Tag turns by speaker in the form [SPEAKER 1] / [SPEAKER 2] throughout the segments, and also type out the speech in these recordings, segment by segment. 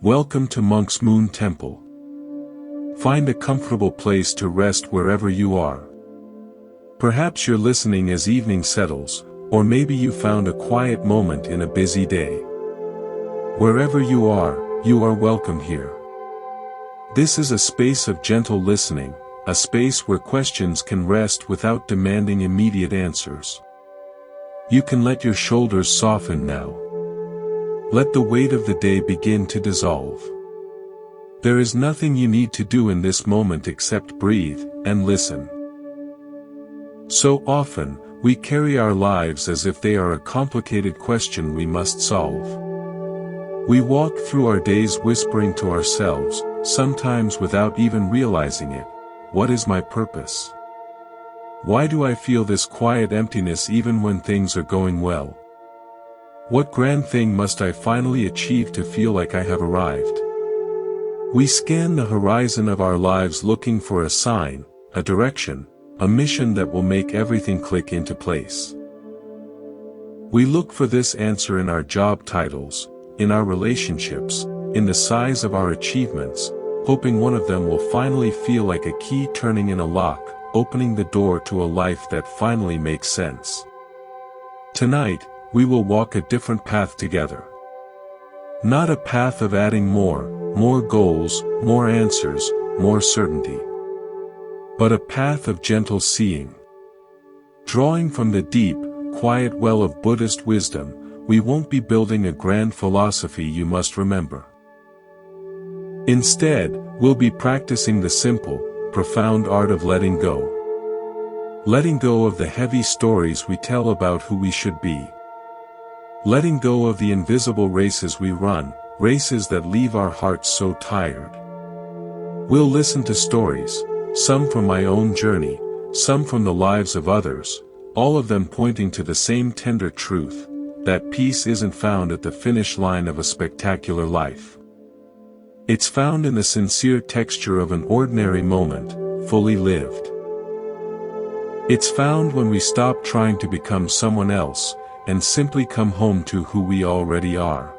[SPEAKER 1] Welcome to Monk's Moon Temple. Find a comfortable place to rest wherever you are. Perhaps you're listening as evening settles, or maybe you found a quiet moment in a busy day. Wherever you are welcome here. This is a space of gentle listening, a space where questions can rest without demanding immediate answers. You can let your shoulders soften now. Let the weight of the day begin to dissolve. There is nothing you need to do in this moment except breathe and listen. So often, we carry our lives as if they are a complicated question we must solve. We walk through our days whispering to ourselves, sometimes without even realizing it, "What is my purpose? Why do I feel this quiet emptiness even when things are going well? What grand thing must I finally achieve to feel like I have arrived?" We scan the horizon of our lives looking for a sign, a direction, a mission that will make everything click into place. We look for this answer in our job titles, in our relationships, in the size of our achievements, hoping one of them will finally feel like a key turning in a lock, opening the door to a life that finally makes sense. Tonight, we will walk a different path together. Not a path of adding more goals, more answers, more certainty. But a path of gentle seeing. Drawing from the deep, quiet well of Buddhist wisdom, we won't be building a grand philosophy you must remember. Instead, we'll be practicing the simple, profound art of letting go. Letting go of the heavy stories we tell about who we should be. Letting go of the invisible races we run, races that leave our hearts so tired. We'll listen to stories, some from my own journey, some from the lives of others, all of them pointing to the same tender truth, that peace isn't found at the finish line of a spectacular life. It's found in the sincere texture of an ordinary moment, fully lived. It's found when we stop trying to become someone else, and simply come home to who we already are.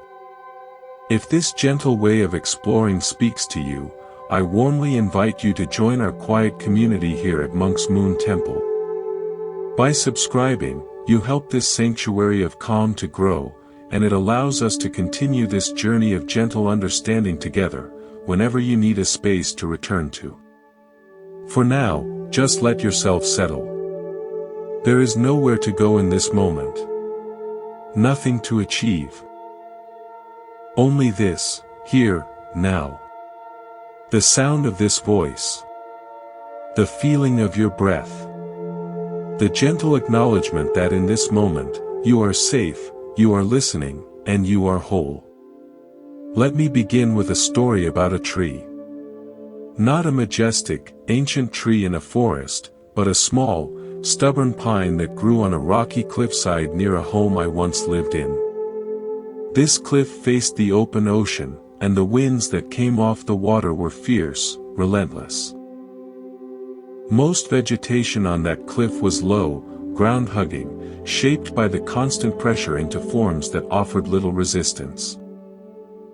[SPEAKER 1] If this gentle way of exploring speaks to you, I warmly invite you to join our quiet community here at Monk's Moon Temple. By subscribing, you help this sanctuary of calm to grow, and it allows us to continue this journey of gentle understanding together, whenever you need a space to return to. For now, just let yourself settle. There is nowhere to go in this moment. Nothing to achieve. Only this, here, now. The sound of this voice. The feeling of your breath. The gentle acknowledgement that in this moment, you are safe, you are listening, and you are whole. Let me begin with a story about a tree. Not a majestic, ancient tree in a forest, but a small, stubborn pine that grew on a rocky cliffside near a home I once lived in. This cliff faced the open ocean, and the winds that came off the water were fierce, relentless. Most vegetation on that cliff was low, ground-hugging, shaped by the constant pressure into forms that offered little resistance.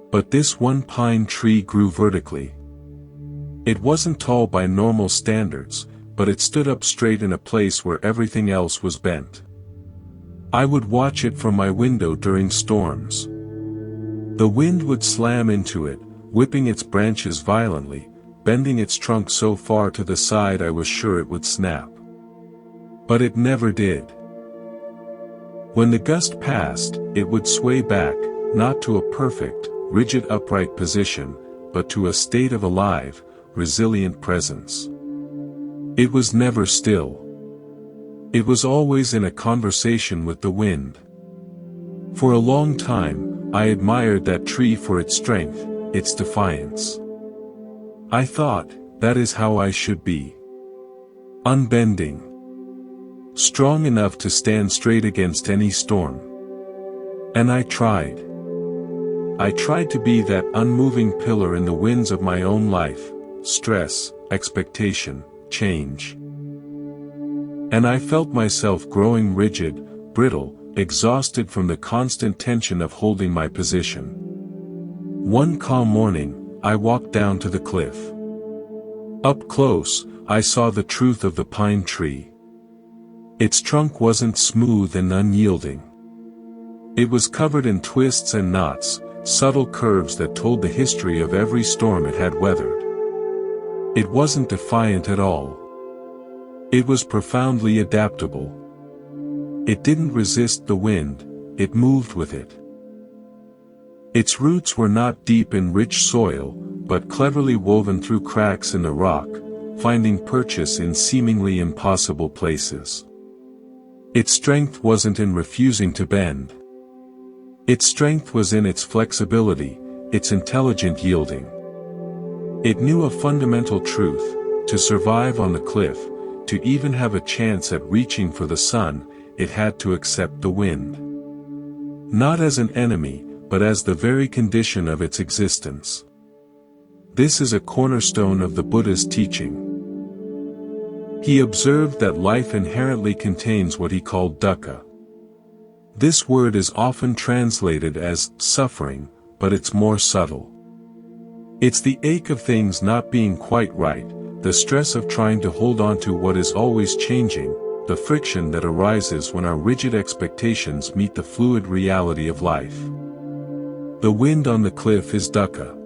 [SPEAKER 1] But this one pine tree grew vertically. It wasn't tall by normal standards, but it stood up straight in a place where everything else was bent. I would watch it from my window during storms. The wind would slam into it, whipping its branches violently, bending its trunk so far to the side I was sure it would snap. But it never did. When the gust passed, it would sway back, not to a perfect, rigid upright position, but to a state of alive, resilient presence. It was never still. It was always in a conversation with the wind. For a long time, I admired that tree for its strength, its defiance. I thought, that is how I should be. Unbending. Strong enough to stand straight against any storm. And I tried. I tried to be that unmoving pillar in the winds of my own life, stress, expectation, change. And I felt myself growing rigid, brittle, exhausted from the constant tension of holding my position. One calm morning, I walked down to the cliff. Up close, I saw the truth of the pine tree. Its trunk wasn't smooth and unyielding. It was covered in twists and knots, subtle curves that told the history of every storm it had weathered. It wasn't defiant at all. It was profoundly adaptable. It didn't resist the wind, it moved with it. Its roots were not deep in rich soil, but cleverly woven through cracks in the rock, finding purchase in seemingly impossible places. Its strength wasn't in refusing to bend. Its strength was in its flexibility, its intelligent yielding. It knew a fundamental truth: to survive on the cliff, to even have a chance at reaching for the sun, it had to accept the wind. Not as an enemy, but as the very condition of its existence. This is a cornerstone of the Buddhist teaching. He observed that life inherently contains what he called dukkha. This word is often translated as suffering, but it's more subtle. It's the ache of things not being quite right, the stress of trying to hold on to what is always changing, the friction that arises when our rigid expectations meet the fluid reality of life. The wind on the cliff is dukkha.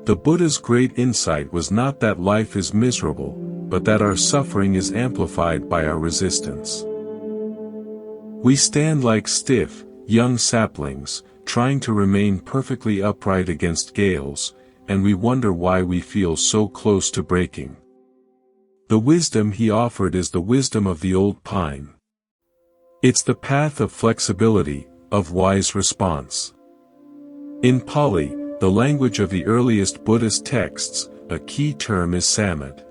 [SPEAKER 1] The Buddha's great insight was not that life is miserable, but that our suffering is amplified by our resistance. We stand like stiff, young saplings, trying to remain perfectly upright against gales, and we wonder why we feel so close to breaking. The wisdom he offered is the wisdom of the old pine. It's the path of flexibility, of wise response. In Pali, the language of the earliest Buddhist texts, a key term is samadhi.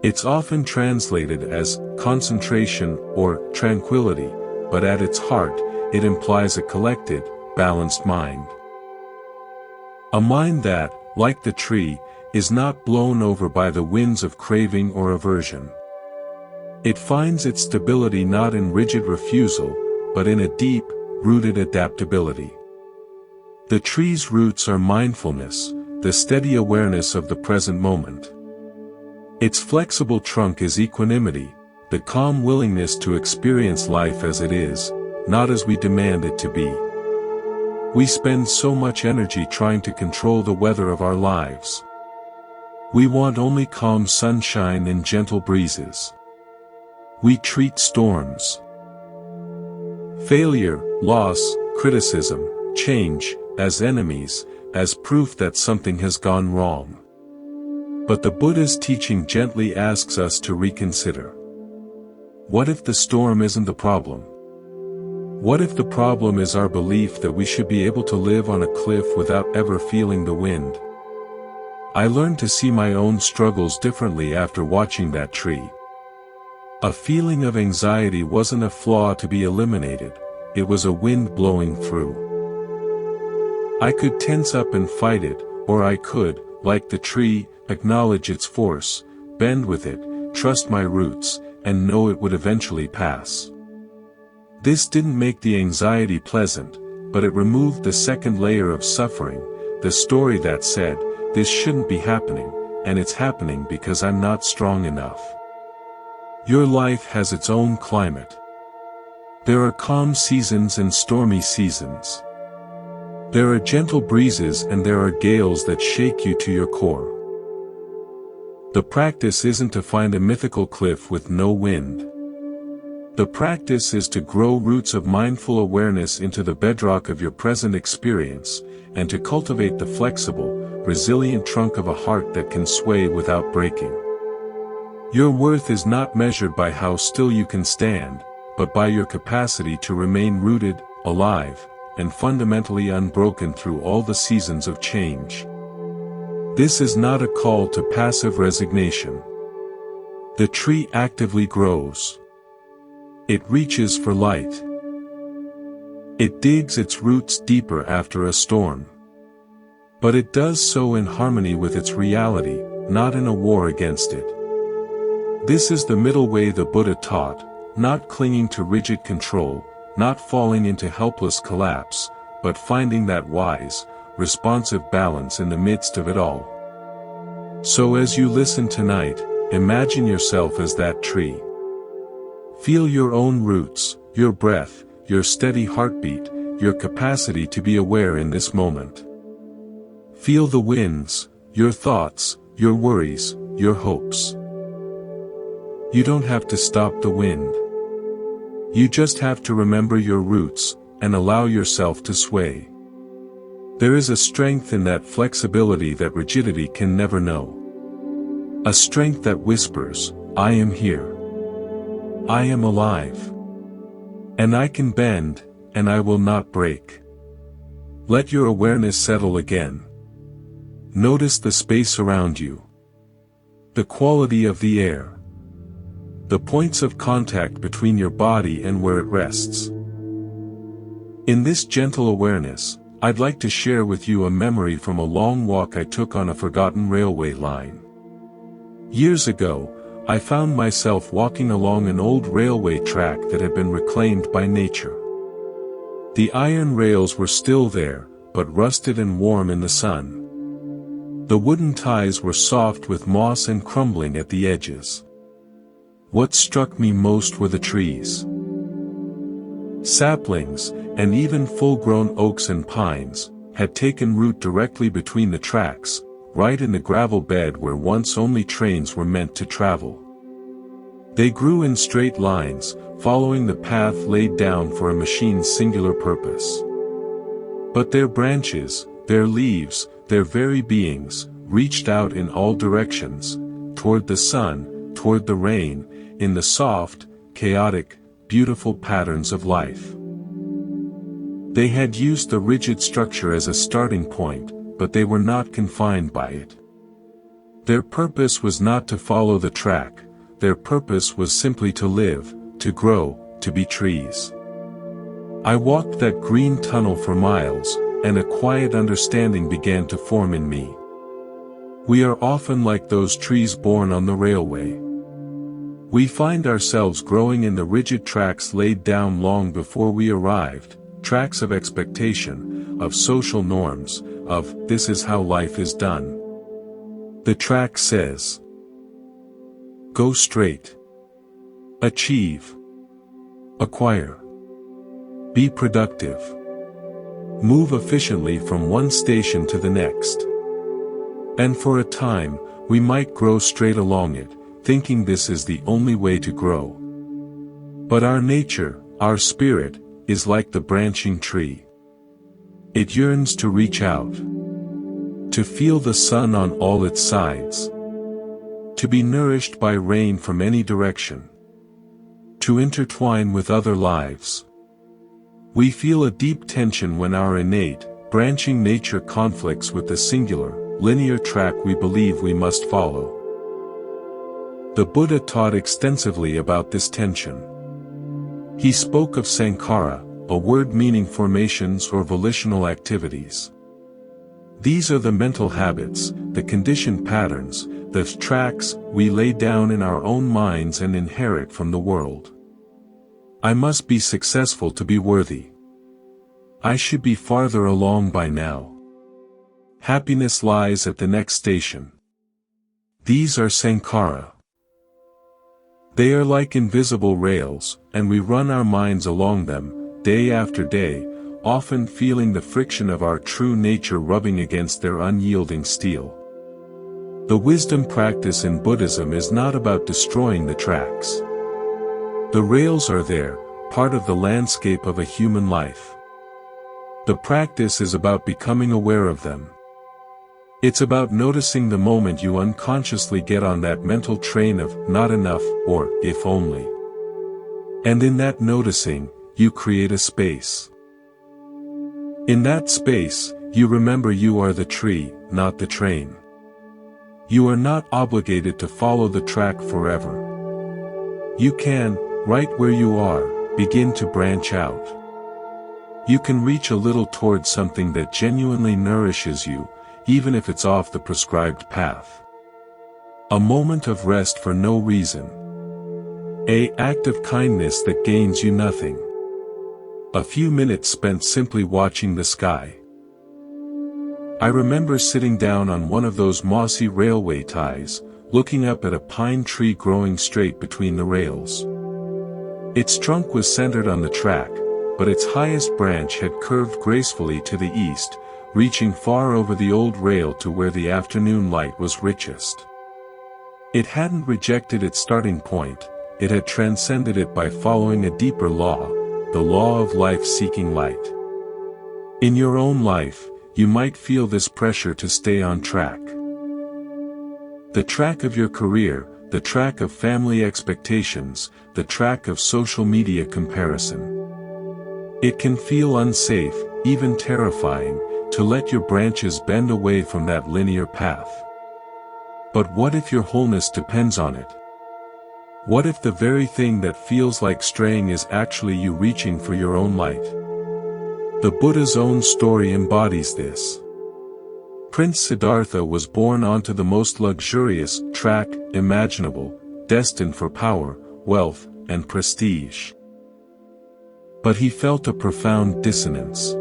[SPEAKER 1] It's often translated as concentration or tranquility, but at its heart, it implies a collected, balanced mind. A mind that, like the tree, is not blown over by the winds of craving or aversion. It finds its stability not in rigid refusal, but in a deep, rooted adaptability. The tree's roots are mindfulness, the steady awareness of the present moment. Its flexible trunk is equanimity, the calm willingness to experience life as it is, not as we demand it to be. We spend so much energy trying to control the weather of our lives. We want only calm sunshine and gentle breezes. We treat storms, failure, loss, criticism, change, as enemies, as proof that something has gone wrong. But the Buddha's teaching gently asks us to reconsider. What if the storm isn't the problem? What if the problem is our belief that we should be able to live on a cliff without ever feeling the wind? I learned to see my own struggles differently after watching that tree. A feeling of anxiety wasn't a flaw to be eliminated, it was a wind blowing through. I could tense up and fight it, or I could, like the tree, acknowledge its force, bend with it, trust my roots, and know it would eventually pass. This didn't make the anxiety pleasant, but it removed the second layer of suffering, the story that said, this shouldn't be happening, and it's happening because I'm not strong enough. Your life has its own climate. There are calm seasons and stormy seasons. There are gentle breezes and there are gales that shake you to your core. The practice isn't to find a mythical cliff with no wind. The practice is to grow roots of mindful awareness into the bedrock of your present experience, and to cultivate the flexible, resilient trunk of a heart that can sway without breaking. Your worth is not measured by how still you can stand, but by your capacity to remain rooted, alive, and fundamentally unbroken through all the seasons of change. This is not a call to passive resignation. The tree actively grows. It reaches for light. It digs its roots deeper after a storm. But it does so in harmony with its reality, not in a war against it. This is the middle way the Buddha taught, not clinging to rigid control, not falling into helpless collapse, but finding that wise, responsive balance in the midst of it all. So as you listen tonight, imagine yourself as that tree. Feel your own roots, your breath, your steady heartbeat, your capacity to be aware in this moment. Feel the winds, your thoughts, your worries, your hopes. You don't have to stop the wind. You just have to remember your roots, and allow yourself to sway. There is a strength in that flexibility that rigidity can never know. A strength that whispers, I am here. I am alive. And I can bend, and I will not break. Let your awareness settle again. Notice the space around you. The quality of the air. The points of contact between your body and where it rests. In this gentle awareness, I'd like to share with you a memory from a long walk I took on a forgotten railway line. Years ago, I found myself walking along an old railway track that had been reclaimed by nature. The iron rails were still there, but rusted and warm in the sun. The wooden ties were soft with moss and crumbling at the edges. What struck me most were the trees. Saplings, and even full-grown oaks and pines, had taken root directly between the tracks, right in the gravel bed where once only trains were meant to travel. They grew in straight lines, following the path laid down for a machine's singular purpose. But their branches, their leaves, their very beings, reached out in all directions, toward the sun, toward the rain, in the soft, chaotic, beautiful patterns of life. They had used the rigid structure as a starting point, but they were not confined by it. Their purpose was not to follow the track, their purpose was simply to live, to grow, to be trees. I walked that green tunnel for miles, and a quiet understanding began to form in me. We are often like those trees born on the railway. We find ourselves growing in the rigid tracks laid down long before we arrived, tracks of expectation, of social norms, of this is how life is done. The track says, go straight. Achieve. Acquire. Be productive. Move efficiently from one station to the next. And for a time, we might grow straight along it, thinking this is the only way to grow. But our nature, our spirit, is like the branching tree. It yearns to reach out. To feel the sun on all its sides. To be nourished by rain from any direction. To intertwine with other lives. We feel a deep tension when our innate, branching nature conflicts with the singular, linear track we believe we must follow. The Buddha taught extensively about this tension. He spoke of sankhara, a word meaning formations or volitional activities. These are the mental habits, the conditioned patterns, the tracks we lay down in our own minds and inherit from the world. I must be successful to be worthy. I should be farther along by now. Happiness lies at the next station. These are sankhara. They are like invisible rails, and we run our minds along them, day after day, often feeling the friction of our true nature rubbing against their unyielding steel. The wisdom practice in Buddhism is not about destroying the tracks. The rails are there, part of the landscape of a human life. The practice is about becoming aware of them. It's about noticing the moment you unconsciously get on that mental train of not enough or if only. And in that noticing, you create a space. In that space, you remember you are the tree, not the train. You are not obligated to follow the track forever. You can, right where you are, begin to branch out. You can reach a little towards something that genuinely nourishes you, even if it's off the prescribed path. A moment of rest for no reason. An act of kindness that gains you nothing. A few minutes spent simply watching the sky. I remember sitting down on one of those mossy railway ties, looking up at a pine tree growing straight between the rails. Its trunk was centered on the track, but its highest branch had curved gracefully to the east, reaching far over the old rail to where the afternoon light was richest. It hadn't rejected its starting point, it had transcended it by following a deeper law, the law of life seeking light. In your own life, you might feel this pressure to stay on track. The track of your career, the track of family expectations, the track of social media comparison. It can feel unsafe, even terrifying, to let your branches bend away from that linear path. But what if your wholeness depends on it? What if the very thing that feels like straying is actually you reaching for your own light? The Buddha's own story embodies this. Prince Siddhartha was born onto the most luxurious track imaginable, destined for power, wealth, and prestige. But he felt a profound dissonance.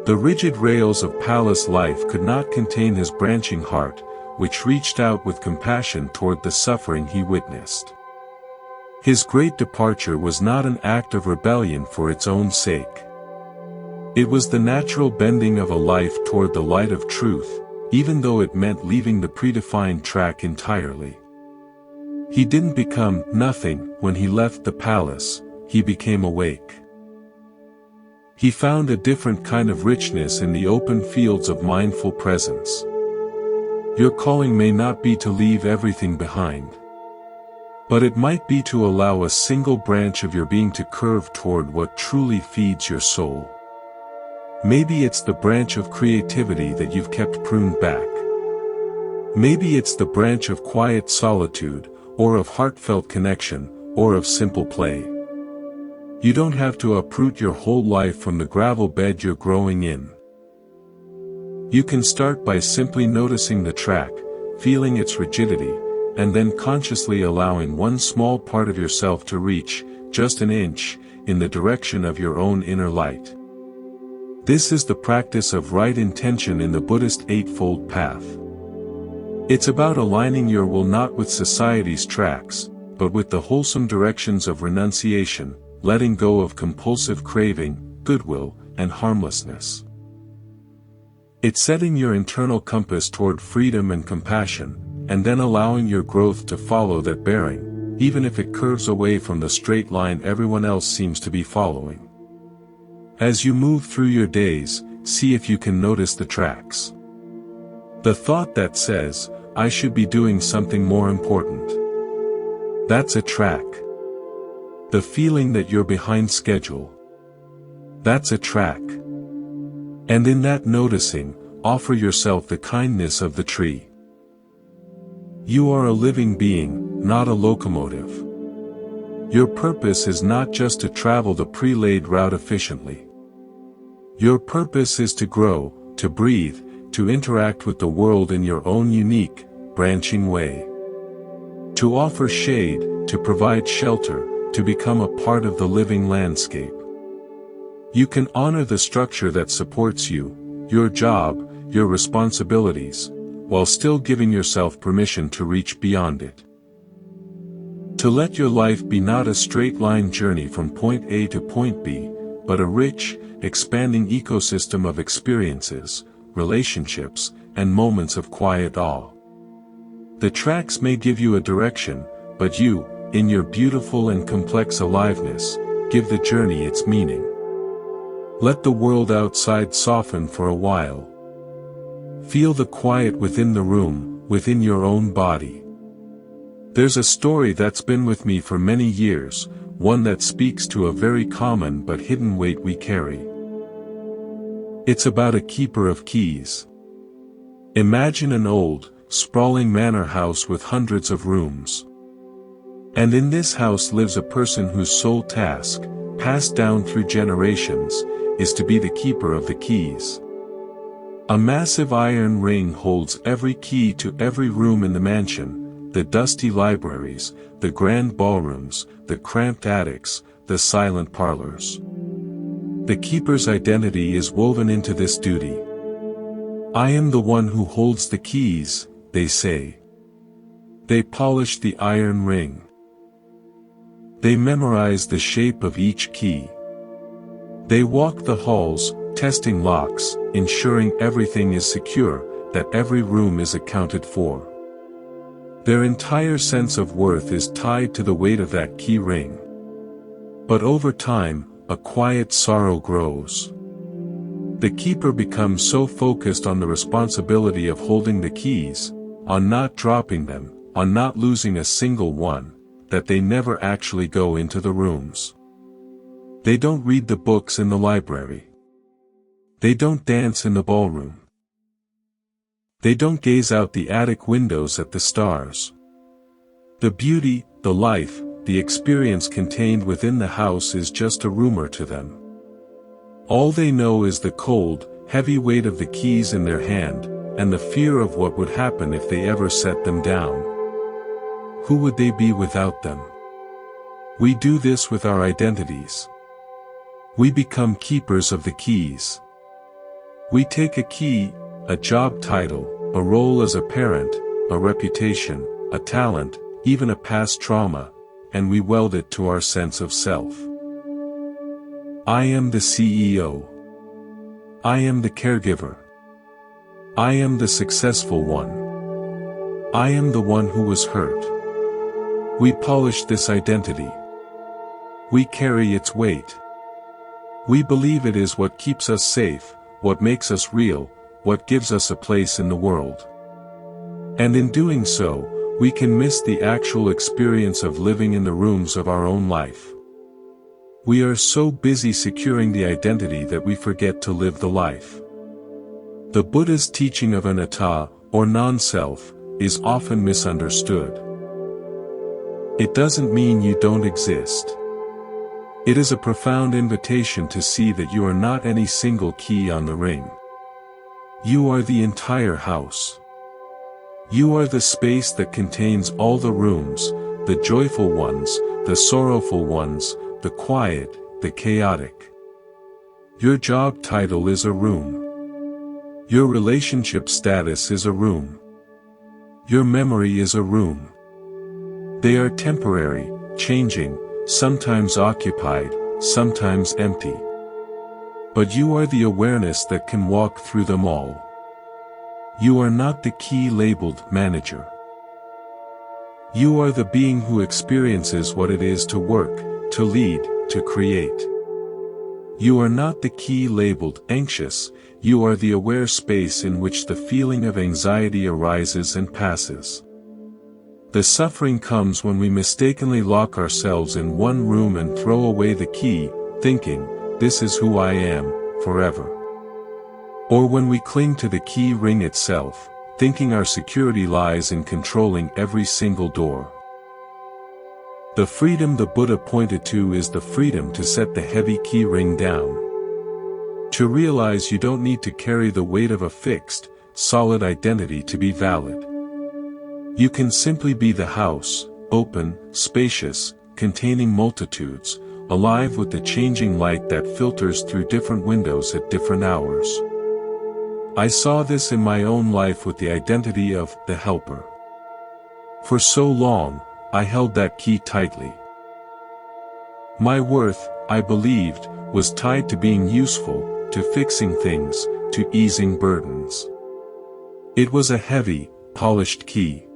[SPEAKER 1] The rigid rails of palace life could not contain his branching heart, which reached out with compassion toward the suffering he witnessed. His great departure was not an act of rebellion for its own sake. It was the natural bending of a life toward the light of truth, even though it meant leaving the predefined track entirely. He didn't become nothing when he left the palace, he became awake. He found a different kind of richness in the open fields of mindful presence. Your calling may not be to leave everything behind. But it might be to allow a single branch of your being to curve toward what truly feeds your soul. Maybe it's the branch of creativity that you've kept pruned back. Maybe it's the branch of quiet solitude, or of heartfelt connection, or of simple play. You don't have to uproot your whole life from the gravel bed you're growing in. You can start by simply noticing the track, feeling its rigidity, and then consciously allowing one small part of yourself to reach, just an inch, in the direction of your own inner light. This is the practice of right intention in the Buddhist Eightfold Path. It's about aligning your will not with society's tracks, but with the wholesome directions of renunciation, letting go of compulsive craving, goodwill, and harmlessness. It's setting your internal compass toward freedom and compassion, and then allowing your growth to follow that bearing, even if it curves away from the straight line everyone else seems to be following. As you move through your days, see if you can notice the tracks. The thought that says, I should be doing something more important. That's a track. The feeling that you're behind schedule. That's a track. And in that noticing, offer yourself the kindness of the tree. You are a living being, not a locomotive. Your purpose is not just to travel the pre-laid route efficiently. Your purpose is to grow, to breathe, to interact with the world in your own unique, branching way. To offer shade, to provide shelter, to become a part of the living landscape. You can honor the structure that supports you, your job, your responsibilities, while still giving yourself permission to reach beyond it. To let your life be not a straight-line journey from point A to point B, but a rich, expanding ecosystem of experiences, relationships, and moments of quiet awe. The tracks may give you a direction, but you, in your beautiful and complex aliveness, give the journey its meaning. Let the world outside soften for a while. Feel the quiet within the room, within your own body. There's a story that's been with me for many years, one that speaks to a very common but hidden weight we carry. It's about a keeper of keys. Imagine an old, sprawling manor house with hundreds of rooms. And in this house lives a person whose sole task, passed down through generations, is to be the keeper of the keys. A massive iron ring holds every key to every room in the mansion, the dusty libraries, the grand ballrooms, the cramped attics, the silent parlors. The keeper's identity is woven into this duty. I am the one who holds the keys, they say. They polish the iron ring. They memorize the shape of each key. They walk the halls, testing locks, ensuring everything is secure, that every room is accounted for. Their entire sense of worth is tied to the weight of that key ring. But over time, a quiet sorrow grows. The keeper becomes so focused on the responsibility of holding the keys, on not dropping them, on not losing a single one, that they never actually go into the rooms. They don't read the books in the library. They don't dance in the ballroom. They don't gaze out the attic windows at the stars. The beauty, the life, the experience contained within the house is just a rumor to them. All they know is the cold, heavy weight of the keys in their hand, and the fear of what would happen if they ever set them down. Who would they be without them? We do this with our identities. We become keepers of the keys. We take a key, a job title, a role as a parent, a reputation, a talent, even a past trauma, and we weld it to our sense of self. I am the CEO. I am the caregiver. I am the successful one. I am the one who was hurt. We polish this identity. We carry its weight. We believe it is what keeps us safe, what makes us real, what gives us a place in the world. And in doing so, we can miss the actual experience of living in the rooms of our own life. We are so busy securing the identity that we forget to live the life. The Buddha's teaching of anatta, or non-self, is often misunderstood. It doesn't mean you don't exist. It is a profound invitation to see that you are not any single key on the ring. You are the entire house. You are the space that contains all the rooms, the joyful ones, the sorrowful ones, the quiet, the chaotic. Your job title is a room. Your relationship status is a room. Your memory is a room. They are temporary, changing, sometimes occupied, sometimes empty. But you are the awareness that can walk through them all. You are not the key labeled manager. You are the being who experiences what it is to work, to lead, to create. You are not the key labeled anxious, you are the aware space in which the feeling of anxiety arises and passes. The suffering comes when we mistakenly lock ourselves in one room and throw away the key, thinking, "This is who I am, forever." Or when we cling to the key ring itself, thinking our security lies in controlling every single door. The freedom the Buddha pointed to is the freedom to set the heavy key ring down. To realize you don't need to carry the weight of a fixed, solid identity to be valid. You can simply be the house, open, spacious, containing multitudes, alive with the changing light that filters through different windows at different hours. I saw this in my own life with the identity of the helper. For so long, I held that key tightly. My worth, I believed, was tied to being useful, to fixing things, to easing burdens. It was a heavy, polished key.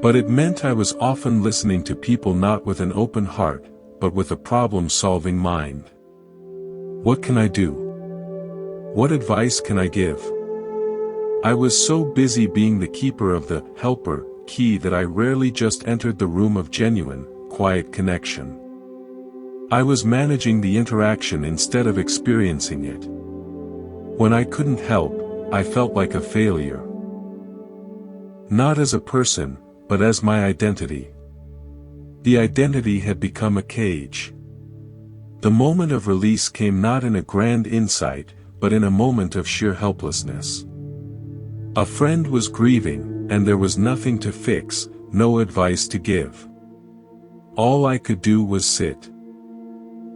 [SPEAKER 1] But it meant I was often listening to people not with an open heart, but with a problem-solving mind. What can I do? What advice can I give? I was so busy being the keeper of the helper key that I rarely just entered the room of genuine, quiet connection. I was managing the interaction instead of experiencing it. When I couldn't help, I felt like a failure. Not as a person, but as my identity. The identity had become a cage. The moment of release came not in a grand insight, but in a moment of sheer helplessness. A friend was grieving, and there was nothing to fix, no advice to give. All I could do was sit.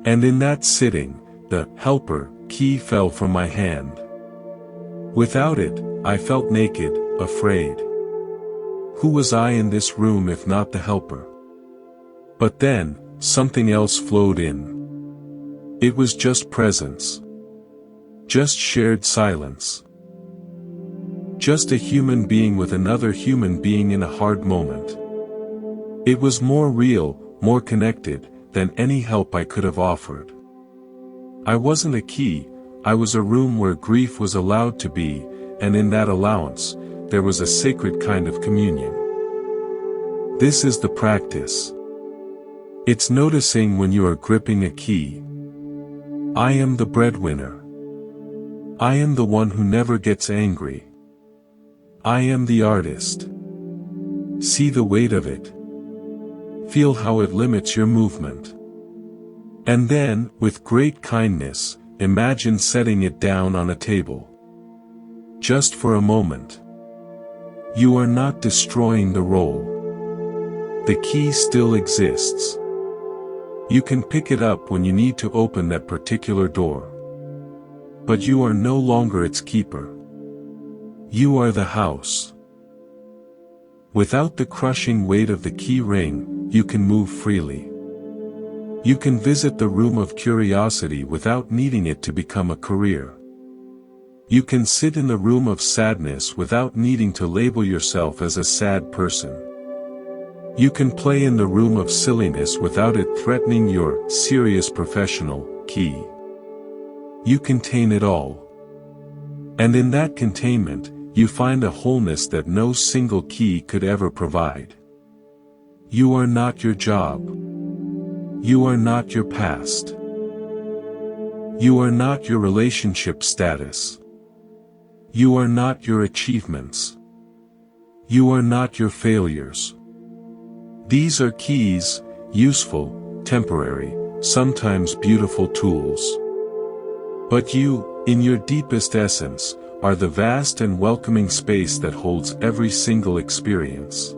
[SPEAKER 1] And in that sitting, the helper key fell from my hand. Without it, I felt naked, afraid. Who was I in this room if not the helper? But then, something else flowed in. It was just presence. Just shared silence. Just a human being with another human being in a hard moment. It was more real, more connected, than any help I could have offered. I wasn't a key, I was a room where grief was allowed to be, and in that allowance, there was a sacred kind of communion. This is the practice. It's noticing when you are gripping a key. I am the breadwinner. I am the one who never gets angry. I am the artist. See the weight of it. Feel how it limits your movement. And then, with great kindness, imagine setting it down on a table. Just for a moment. You are not destroying the role. The key still exists. You can pick it up when you need to open that particular door. But you are no longer its keeper. You are the house. Without the crushing weight of the key ring, you can move freely. You can visit the room of curiosity without needing it to become a career. You can sit in the room of sadness without needing to label yourself as a sad person. You can play in the room of silliness without it threatening your serious professional key. You contain it all. And in that containment, you find a wholeness that no single key could ever provide. You are not your job. You are not your past. You are not your relationship status. You are not your achievements. You are not your failures. These are keys, useful, temporary, sometimes beautiful tools. But you, in your deepest essence, are the vast and welcoming space that holds every single experience.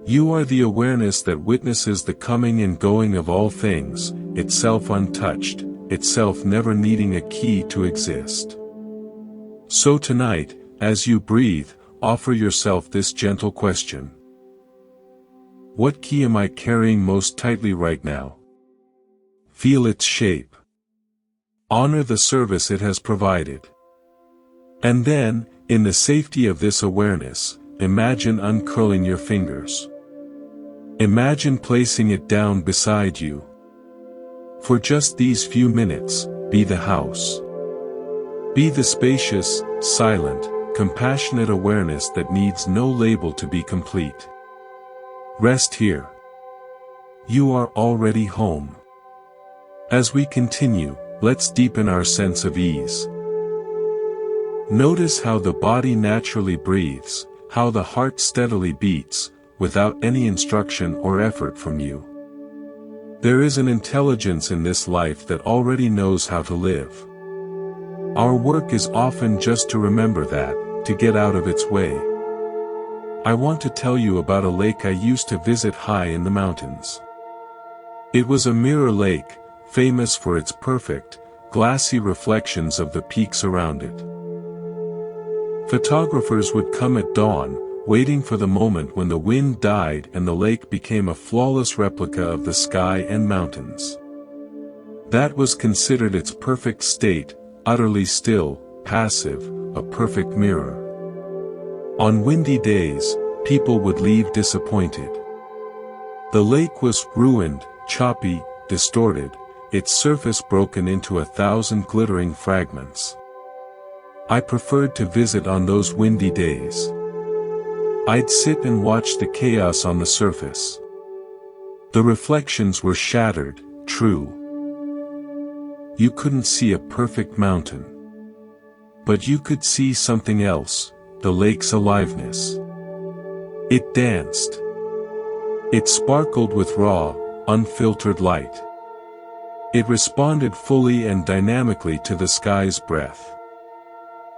[SPEAKER 1] You are the awareness that witnesses the coming and going of all things, itself untouched, itself never needing a key to exist. So tonight, as you breathe, offer yourself this gentle question. What key am I carrying most tightly right now? Feel its shape. Honor the service it has provided. And then, in the safety of this awareness, imagine uncurling your fingers. Imagine placing it down beside you. For just these few minutes, be the house. Be the spacious, silent, compassionate awareness that needs no label to be complete. Rest here. You are already home. As we continue, let's deepen our sense of ease. Notice how the body naturally breathes, how the heart steadily beats, without any instruction or effort from you. There is an intelligence in this life that already knows how to live. Our work is often just to remember that, to get out of its way. I want to tell you about a lake I used to visit high in the mountains. It was a mirror lake, famous for its perfect, glassy reflections of the peaks around it. Photographers would come at dawn, waiting for the moment when the wind died and the lake became a flawless replica of the sky and mountains. That was considered its perfect state, utterly still, passive, a perfect mirror. On windy days, people would leave disappointed. The lake was ruined, choppy, distorted, its surface broken into 1,000 glittering fragments. I preferred to visit on those windy days. I'd sit and watch the chaos on the surface. The reflections were shattered, true. You couldn't see a perfect mountain. But you could see something else, the lake's aliveness. It danced. It sparkled with raw, unfiltered light. It responded fully and dynamically to the sky's breath.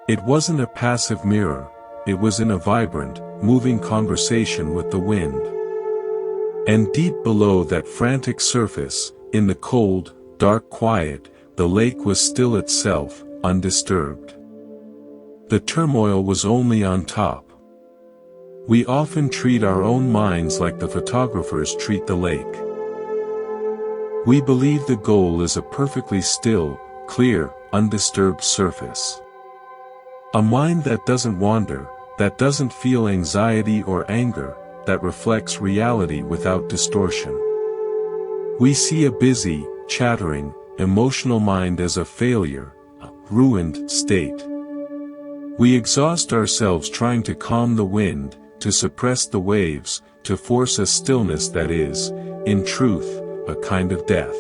[SPEAKER 1] It wasn't a passive mirror, it was in a vibrant, moving conversation with the wind. And deep below that frantic surface, in the cold, dark quiet, the lake was still itself, undisturbed. The turmoil was only on top. We often treat our own minds like the photographers treat the lake. We believe the goal is a perfectly still, clear, undisturbed surface. A mind that doesn't wander, that doesn't feel anxiety or anger, that reflects reality without distortion. We see a busy, chattering, emotional mind as a failure, a ruined state. We exhaust ourselves trying to calm the wind, to suppress the waves, to force a stillness that is, in truth, a kind of death.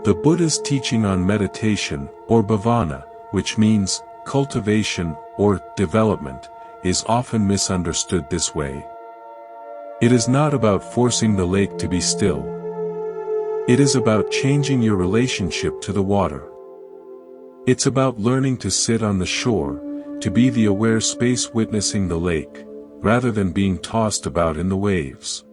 [SPEAKER 1] The Buddhist teaching on meditation, or bhavana, which means cultivation or development, is often misunderstood this way. It is not about forcing the lake to be still. It is about changing your relationship to the water. It's about learning to sit on the shore, to be the aware space witnessing the lake, rather than being tossed about in the waves.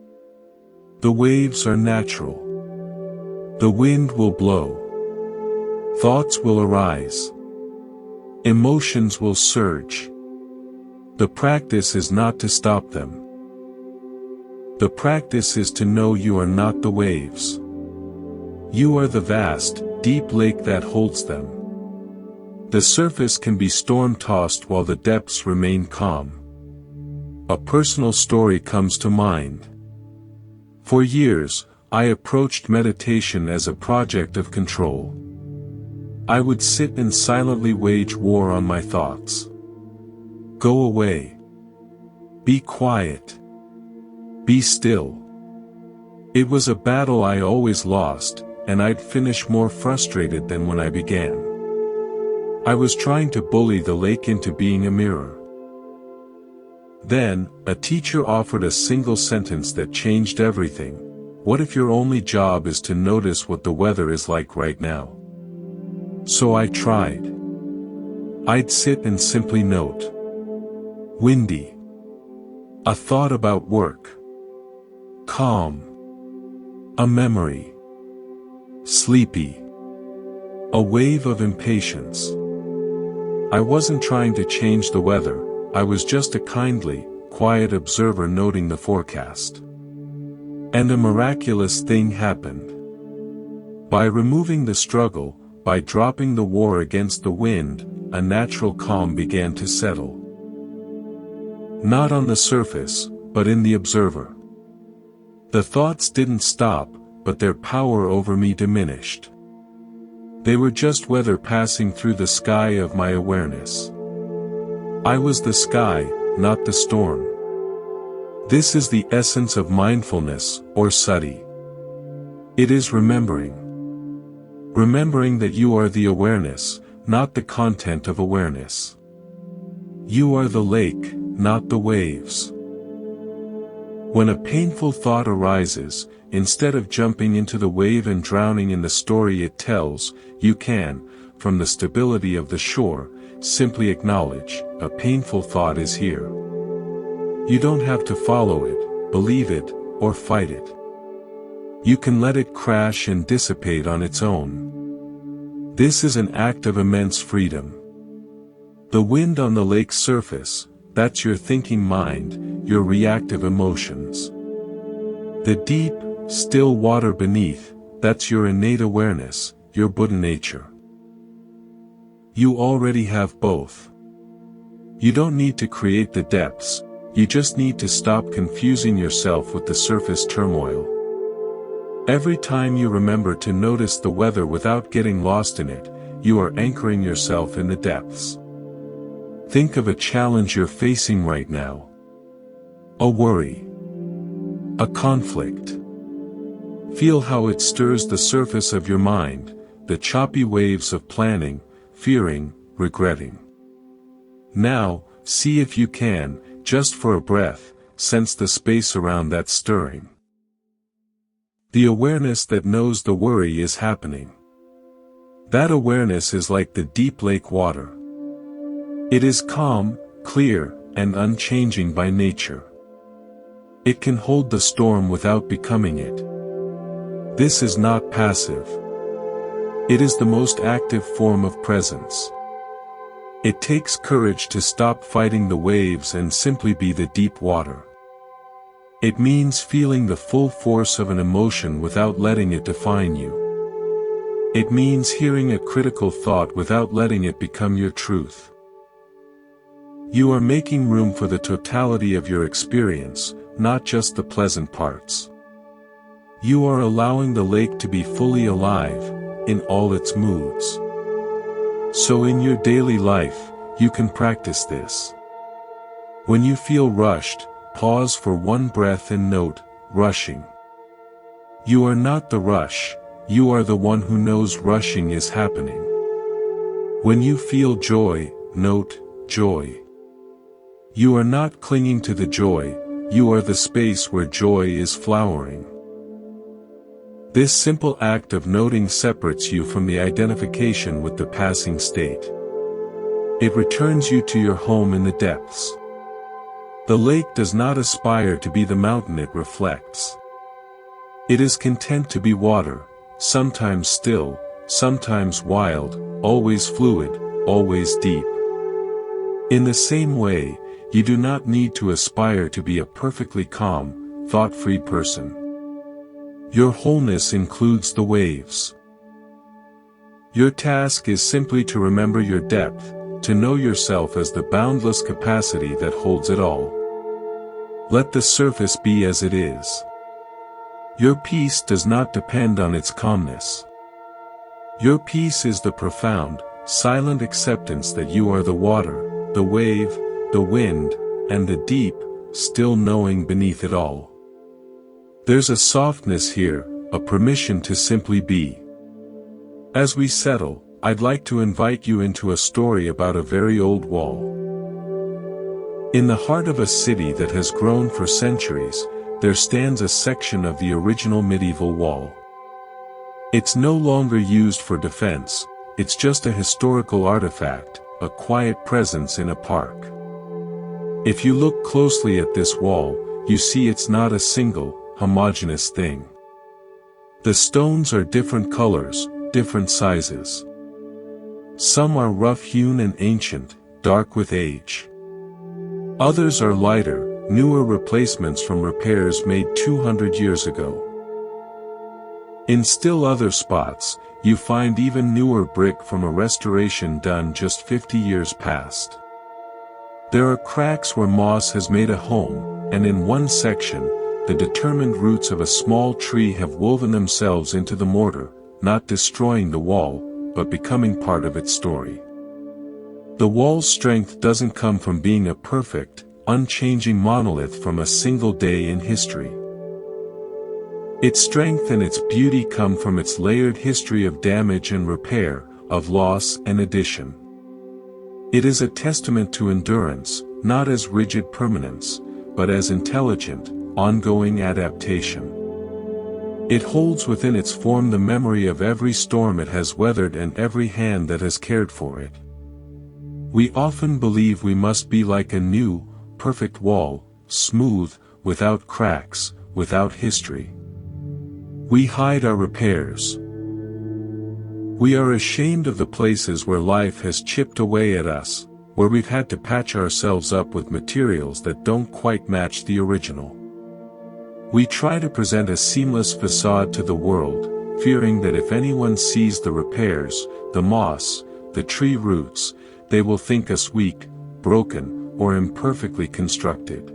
[SPEAKER 1] The waves are natural. The wind will blow. Thoughts will arise. Emotions will surge. The practice is not to stop them. The practice is to know you are not the waves. You are the vast, deep lake that holds them. The surface can be storm-tossed while the depths remain calm. A personal story comes to mind. For years, I approached meditation as a project of control. I would sit and silently wage war on my thoughts. Go away. Be quiet. Be still. It was a battle I always lost, and I'd finish more frustrated than when I began. I was trying to bully the lake into being a mirror. Then, a teacher offered a single sentence that changed everything. What if your only job is to notice what the weather is like right now? So I tried. I'd sit and simply note. Windy. A thought about work. Calm. A memory. Sleepy. A wave of impatience. I wasn't trying to change the weather, I was just a kindly, quiet observer noting the forecast. And a miraculous thing happened. By removing the struggle, by dropping the war against the wind, a natural calm began to settle. Not on the surface, but in the observer. The thoughts didn't stop, but their power over me diminished. They were just weather passing through the sky of my awareness. I was the sky, not the storm. This is the essence of mindfulness, or sati. It is remembering. Remembering that you are the awareness, not the content of awareness. You are the lake, not the waves. When a painful thought arises, instead of jumping into the wave and drowning in the story it tells, you can, from the stability of the shore, simply acknowledge, a painful thought is here. You don't have to follow it, believe it, or fight it. You can let it crash and dissipate on its own. This is an act of immense freedom. The wind on the lake's surface, that's your thinking mind, your reactive emotions. The deep, still water beneath, that's your innate awareness, your Buddha nature. You already have both. You don't need to create the depths, you just need to stop confusing yourself with the surface turmoil. Every time you remember to notice the weather without getting lost in it, you are anchoring yourself in the depths. Think of a challenge you're facing right now. A worry. A conflict. Feel how it stirs the surface of your mind, the choppy waves of planning, fearing, regretting. Now, see if you can, just for a breath, sense the space around that stirring. The awareness that knows the worry is happening. That awareness is like the deep lake water. It is calm, clear, and unchanging by nature. It can hold the storm without becoming it. This is not passive. It is the most active form of presence. It takes courage to stop fighting the waves and simply be the deep water. It means feeling the full force of an emotion without letting it define you. It means hearing a critical thought without letting it become your truth. You are making room for the totality of your experience, not just the pleasant parts. You are allowing the lake to be fully alive, in all its moods. So in your daily life, you can practice this. When you feel rushed, pause for one breath and note, rushing. You are not the rush, you are the one who knows rushing is happening. When you feel joy, note, joy. You are not clinging to the joy, you are the space where joy is flowering. This simple act of noting separates you from the identification with the passing state. It returns you to your home in the depths. The lake does not aspire to be the mountain it reflects. It is content to be water, sometimes still, sometimes wild, always fluid, always deep. In the same way, you do not need to aspire to be a perfectly calm, thought-free person. Your wholeness includes the waves. Your task is simply to remember your depth, to know yourself as the boundless capacity that holds it all. Let the surface be as it is. Your peace does not depend on its calmness. Your peace is the profound, silent acceptance that you are the water, the wave, the wind, and the deep, still knowing beneath it all. There's a softness here, a permission to simply be. As we settle, I'd like to invite you into a story about a very old wall. In the heart of a city that has grown for centuries, there stands a section of the original medieval wall. It's no longer used for defense, it's just a historical artifact, a quiet presence in a park. If you look closely at this wall, you see it's not a single, homogeneous thing. The stones are different colors, different sizes. Some are rough-hewn and ancient, dark with age. Others are lighter, newer replacements from repairs made 200 years ago. In still other spots, you find even newer brick from a restoration done just 50 years past. There are cracks where moss has made a home, and in one section, the determined roots of a small tree have woven themselves into the mortar, not destroying the wall, but becoming part of its story. The wall's strength doesn't come from being a perfect, unchanging monolith from a single day in history. Its strength and its beauty come from its layered history of damage and repair, of loss and addition. It is a testament to endurance, not as rigid permanence, but as intelligent, ongoing adaptation. It holds within its form the memory of every storm it has weathered and every hand that has cared for it. We often believe we must be like a new, perfect wall, smooth, without cracks, without history. We hide our repairs. We are ashamed of the places where life has chipped away at us, where we've had to patch ourselves up with materials that don't quite match the original. We try to present a seamless facade to the world, fearing that if anyone sees the repairs, the moss, the tree roots, they will think us weak, broken, or imperfectly constructed.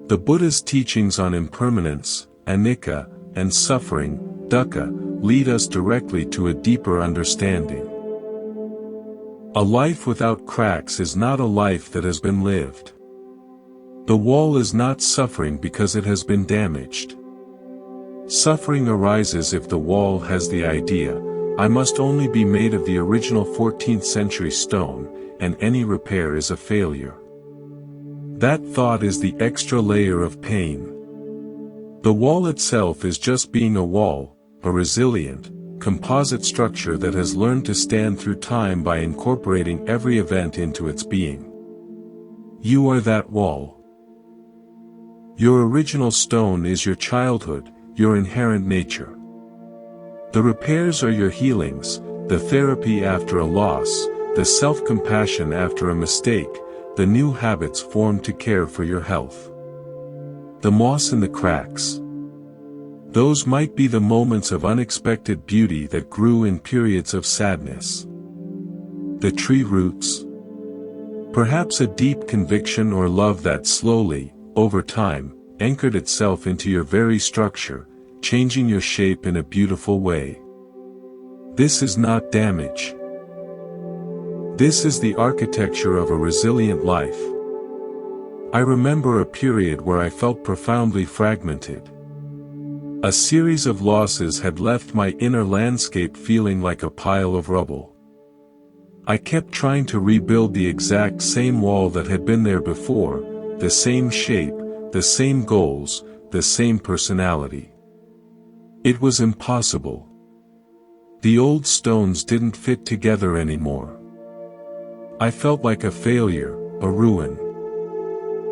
[SPEAKER 1] The Buddha's teachings on impermanence, anicca, and suffering, dukkha, lead us directly to a deeper understanding. A life without cracks is not a life that has been lived. The wall is not suffering because it has been damaged. Suffering arises if the wall has the idea, I must only be made of the original 14th century stone, and any repair is a failure. That thought is the extra layer of pain. The wall itself is just being a wall, a resilient, composite structure that has learned to stand through time by incorporating every event into its being. You are that wall. Your original stone is your childhood, your inherent nature. The repairs are your healings, the therapy after a loss, the self-compassion after a mistake, the new habits formed to care for your health. The moss in the cracks. Those might be the moments of unexpected beauty that grew in periods of sadness. The tree roots. Perhaps a deep conviction or love that slowly, over time, anchored itself into your very structure, changing your shape in a beautiful way. This is not damage. This is the architecture of a resilient life. I remember a period where I felt profoundly fragmented. A series of losses had left my inner landscape feeling like a pile of rubble. I kept trying to rebuild the exact same wall that had been there before, the same shape, the same goals, the same personality. It was impossible. The old stones didn't fit together anymore. I felt like a failure, a ruin.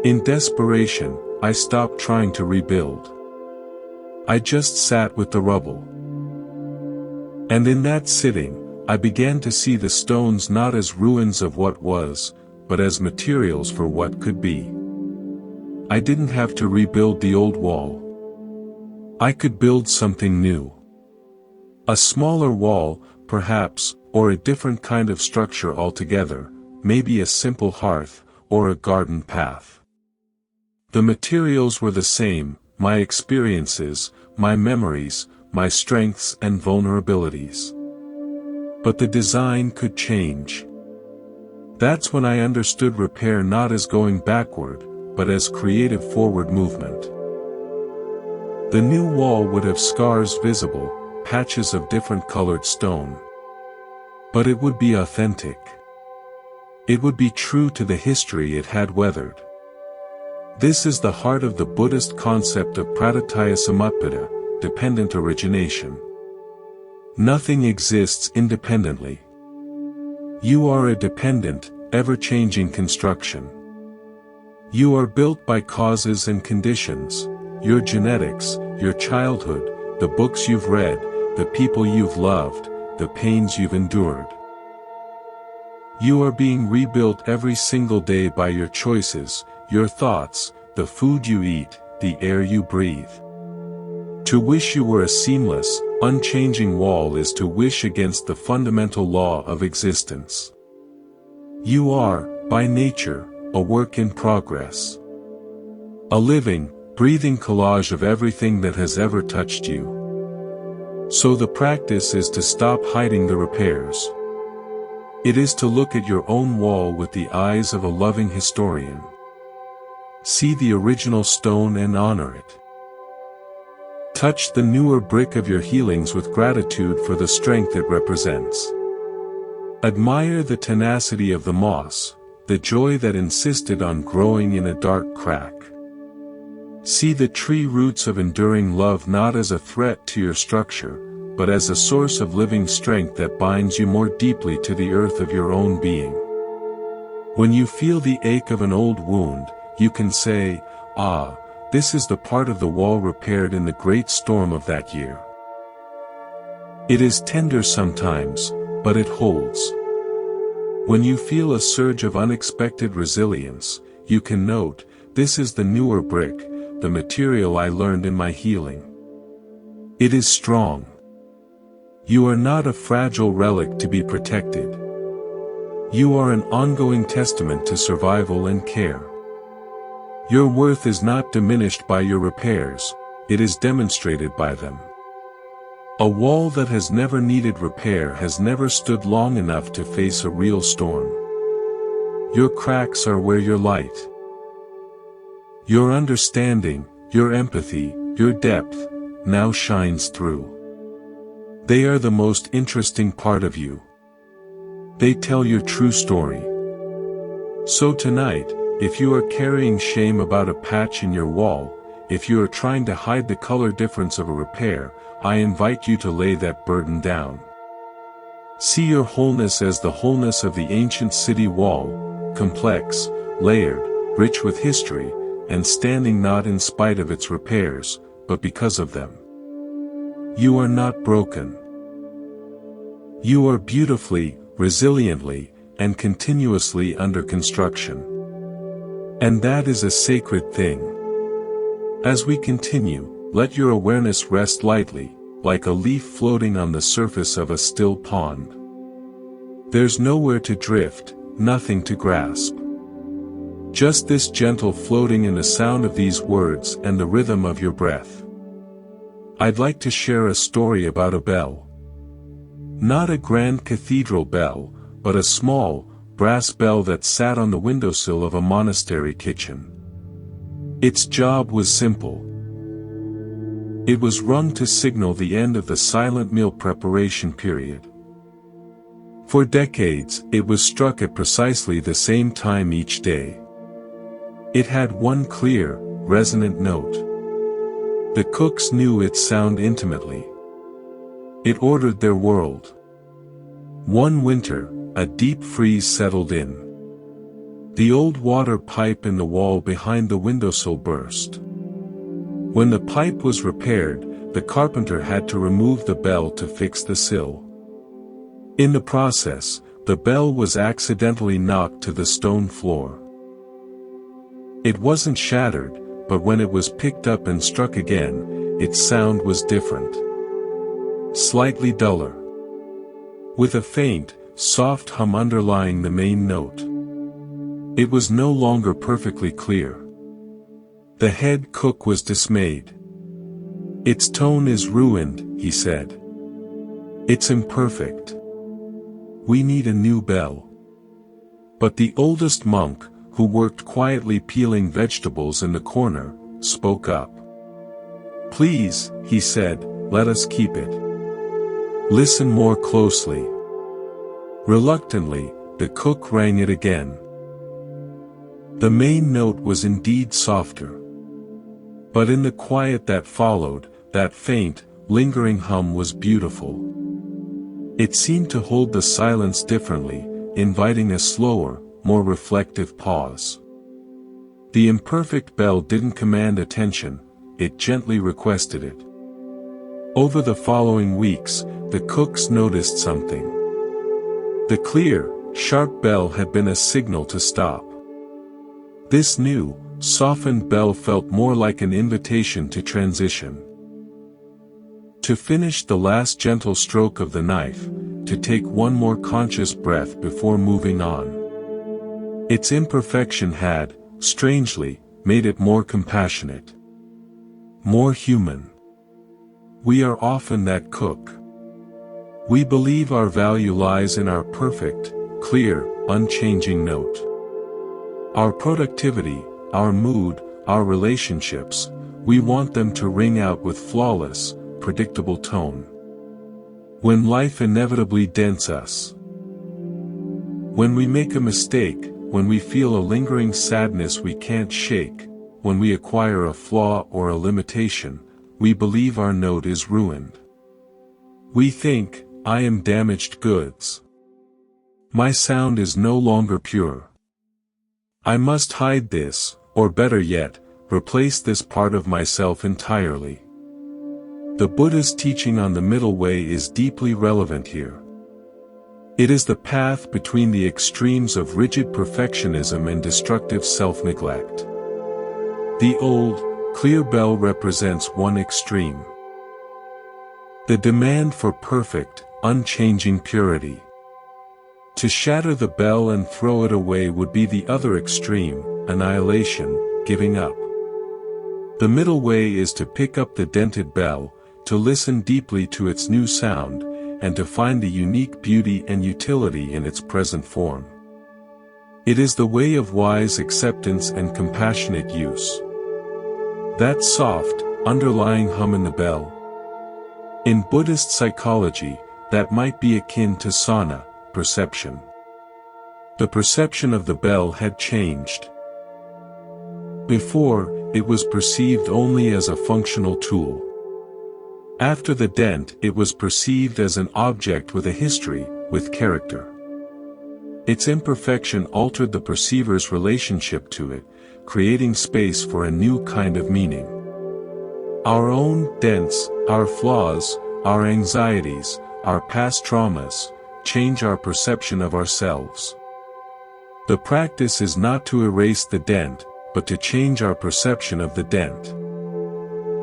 [SPEAKER 1] In desperation, I stopped trying to rebuild. I just sat with the rubble. And in that sitting, I began to see the stones not as ruins of what was, but as materials for what could be. I didn't have to rebuild the old wall. I could build something new. A smaller wall, perhaps, or a different kind of structure altogether, maybe a simple hearth, or a garden path. The materials were the same, my experiences, my memories, my strengths and vulnerabilities. But the design could change. That's when I understood repair not as going backward, but as creative forward movement. The new wall would have scars visible, patches of different colored stone. But it would be authentic. It would be true to the history it had weathered. This is the heart of the Buddhist concept of pratyaya samutpada, dependent origination. Nothing exists independently. You are a dependent, ever-changing construction. You are built by causes and conditions, your genetics, your childhood, the books you've read, the people you've loved, the pains you've endured. You are being rebuilt every single day by your choices, your thoughts, the food you eat, the air you breathe. To wish you were a seamless, unchanging wall is to wish against the fundamental law of existence. You are, by nature, a work in progress. A living, breathing collage of everything that has ever touched you. So the practice is to stop hiding the repairs. It is to look at your own wall with the eyes of a loving historian. See the original stone and honor it. Touch the newer brick of your healings with gratitude for the strength it represents. Admire the tenacity of the moss, the joy that insisted on growing in a dark crack. See the tree roots of enduring love not as a threat to your structure, but as a source of living strength that binds you more deeply to the earth of your own being. When you feel the ache of an old wound, you can say, "Ah, this is the part of the wall repaired in the great storm of that year." It is tender sometimes, but it holds. When you feel a surge of unexpected resilience, you can note, "This is the newer brick, the material I learned in my healing." It is strong. You are not a fragile relic to be protected. You are an ongoing testament to survival and care. Your worth is not diminished by your repairs, it is demonstrated by them. A wall that has never needed repair has never stood long enough to face a real storm. Your cracks are where your light, your understanding, your empathy, your depth, now shines through. They are the most interesting part of you. They tell your true story. So tonight, if you are carrying shame about a patch in your wall, if you are trying to hide the color difference of a repair, I invite you to lay that burden down. See your wholeness as the wholeness of the ancient city wall, complex, layered, rich with history, and standing not in spite of its repairs, but because of them. You are not broken. You are beautifully, resiliently, and continuously under construction. And that is a sacred thing. As we continue, let your awareness rest lightly, like a leaf floating on the surface of a still pond. There's nowhere to drift, nothing to grasp. Just this gentle floating in the sound of these words and the rhythm of your breath. I'd like to share a story about a bell. Not a grand cathedral bell, but a small, brass bell that sat on the windowsill of a monastery kitchen. Its job was simple. It was rung to signal the end of the silent meal preparation period. For decades, it was struck at precisely the same time each day. It had one clear, resonant note. The cooks knew its sound intimately. It ordered their world. One winter, a deep freeze settled in. The old water pipe in the wall behind the windowsill burst. When the pipe was repaired, the carpenter had to remove the bell to fix the sill. In the process, the bell was accidentally knocked to the stone floor. It wasn't shattered, but when it was picked up and struck again, its sound was different. Slightly duller. With a faint, soft hum underlying the main note. It was no longer perfectly clear. The head cook was dismayed. "Its tone is ruined," he said. "It's imperfect. We need a new bell." But the oldest monk, who worked quietly peeling vegetables in the corner, spoke up. "Please," he said, "let us keep it. Listen more closely." Reluctantly, the cook rang it again. The main note was indeed softer. But in the quiet that followed, that faint, lingering hum was beautiful. It seemed to hold the silence differently, inviting a slower, more reflective pause. The imperfect bell didn't command attention, it gently requested it. Over the following weeks, the cooks noticed something. The clear, sharp bell had been a signal to stop. This new, softened bell felt more like an invitation to transition. To finish the last gentle stroke of the knife, to take one more conscious breath before moving on. Its imperfection had, strangely, made it more compassionate. More human. We are often that cook. We believe our value lies in our perfect, clear, unchanging note. Our productivity, our mood, our relationships, we want them to ring out with flawless, predictable tone. When life inevitably dents us. When we make a mistake, when we feel a lingering sadness we can't shake, when we acquire a flaw or a limitation, we believe our note is ruined. We think, I am damaged goods. My sound is no longer pure. I must hide this, or better yet, replace this part of myself entirely. The Buddhist teaching on the middle way is deeply relevant here. It is the path between the extremes of rigid perfectionism and destructive self-neglect. The old, clear bell represents one extreme. The demand for perfect, unchanging purity. To shatter the bell and throw it away would be the other extreme, annihilation, giving up. The middle way is to pick up the dented bell, to listen deeply to its new sound, and to find the unique beauty and utility in its present form. It is the way of wise acceptance and compassionate use. That soft, underlying hum in the bell. In Buddhist psychology, that might be akin to sana, perception. The perception of the bell had changed. Before, it was perceived only as a functional tool. After the dent, it was perceived as an object with a history, with character. Its imperfection altered the perceiver's relationship to it, creating space for a new kind of meaning. Our own dents, our flaws, our anxieties, our past traumas, change our perception of ourselves. The practice is not to erase the dent, but to change our perception of the dent.